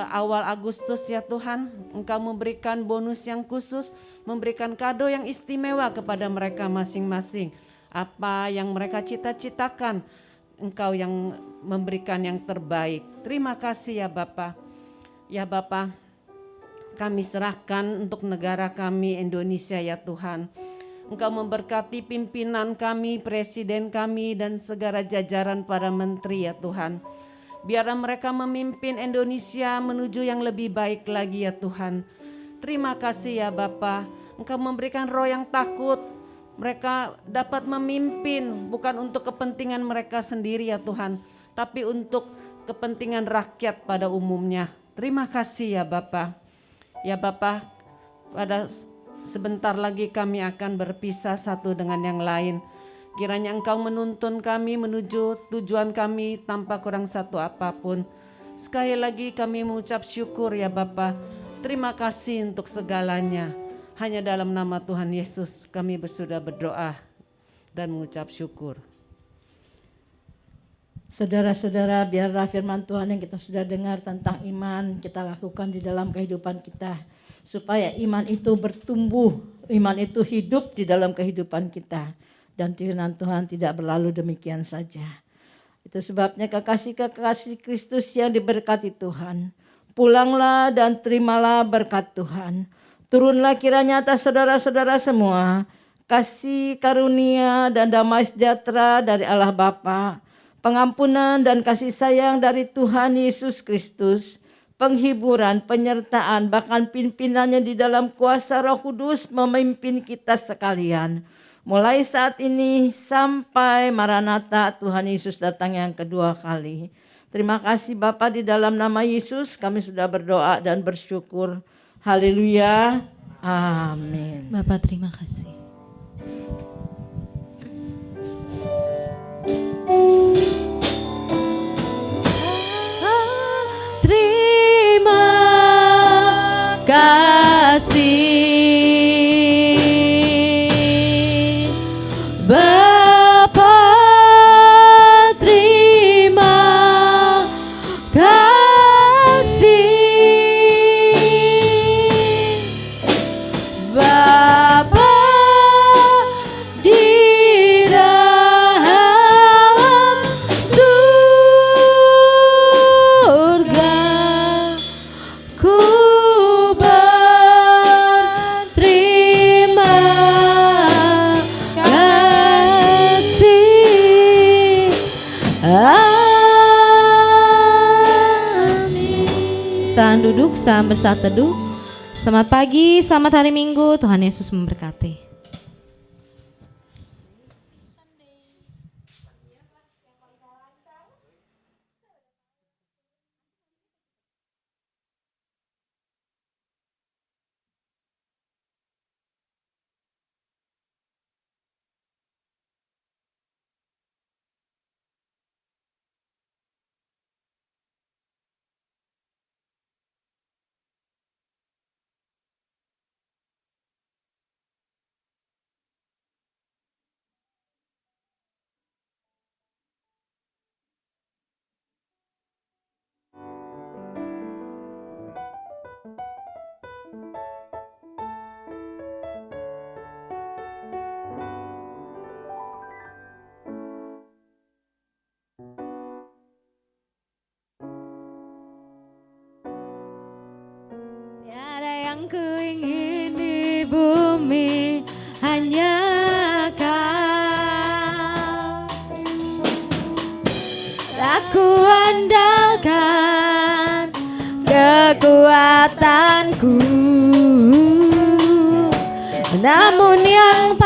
awal Agustus ya Tuhan. Engkau memberikan bonus yang khusus, memberikan kado yang istimewa kepada mereka masing-masing. Apa yang mereka cita-citakan, Engkau yang memberikan yang terbaik. Terima kasih ya Bapa. Ya Bapa, kami serahkan untuk negara kami Indonesia ya Tuhan. Engkau memberkati pimpinan kami, presiden kami, dan segala jajaran para menteri ya Tuhan. Biarlah mereka memimpin Indonesia menuju yang lebih baik lagi ya Tuhan. Terima kasih ya Bapa. Engkau memberikan roh yang takut. Mereka dapat memimpin bukan untuk kepentingan mereka sendiri ya Tuhan, tapi untuk kepentingan rakyat pada umumnya. Terima kasih ya Bapa. Ya Bapa, pada sebentar lagi kami akan berpisah satu dengan yang lain. Kiranya Engkau menuntun kami menuju tujuan kami tanpa kurang satu apapun. Sekali lagi kami mengucap syukur ya Bapa. Terima kasih untuk segalanya. Hanya dalam nama Tuhan Yesus kami bersudah berdoa dan mengucap syukur. Saudara-saudara, biarlah firman Tuhan yang kita sudah dengar tentang iman kita lakukan di dalam kehidupan kita. Supaya iman itu bertumbuh, iman itu hidup di dalam kehidupan kita. Dan firman Tuhan tidak berlalu demikian saja. Itu sebabnya kekasih-kekasih Kristus yang diberkati Tuhan, pulanglah dan terimalah berkat Tuhan. Turunlah kiranya atas saudara-saudara semua kasih karunia dan damai sejahtera dari Allah Bapa, pengampunan dan kasih sayang dari Tuhan Yesus Kristus, penghiburan, penyertaan, bahkan pimpinannya di dalam kuasa Roh Kudus memimpin kita sekalian. Mulai saat ini sampai Maranatha Tuhan Yesus datang yang kedua kali. Terima kasih Bapa, di dalam nama Yesus kami sudah berdoa dan bersyukur. Haleluya. Amin. Bapak terima kasih. Terima kasih Bapa, terima kasih Bapa di dalam surga, ku berterima kasih. Amin. Saat duduk, saat bersaat teduh. Selamat pagi, selamat hari Minggu. Tuhan Yesus memberkati. Yang kuingin di bumi hanya Kau. Tak kuandalkan kekuatanku, namun yang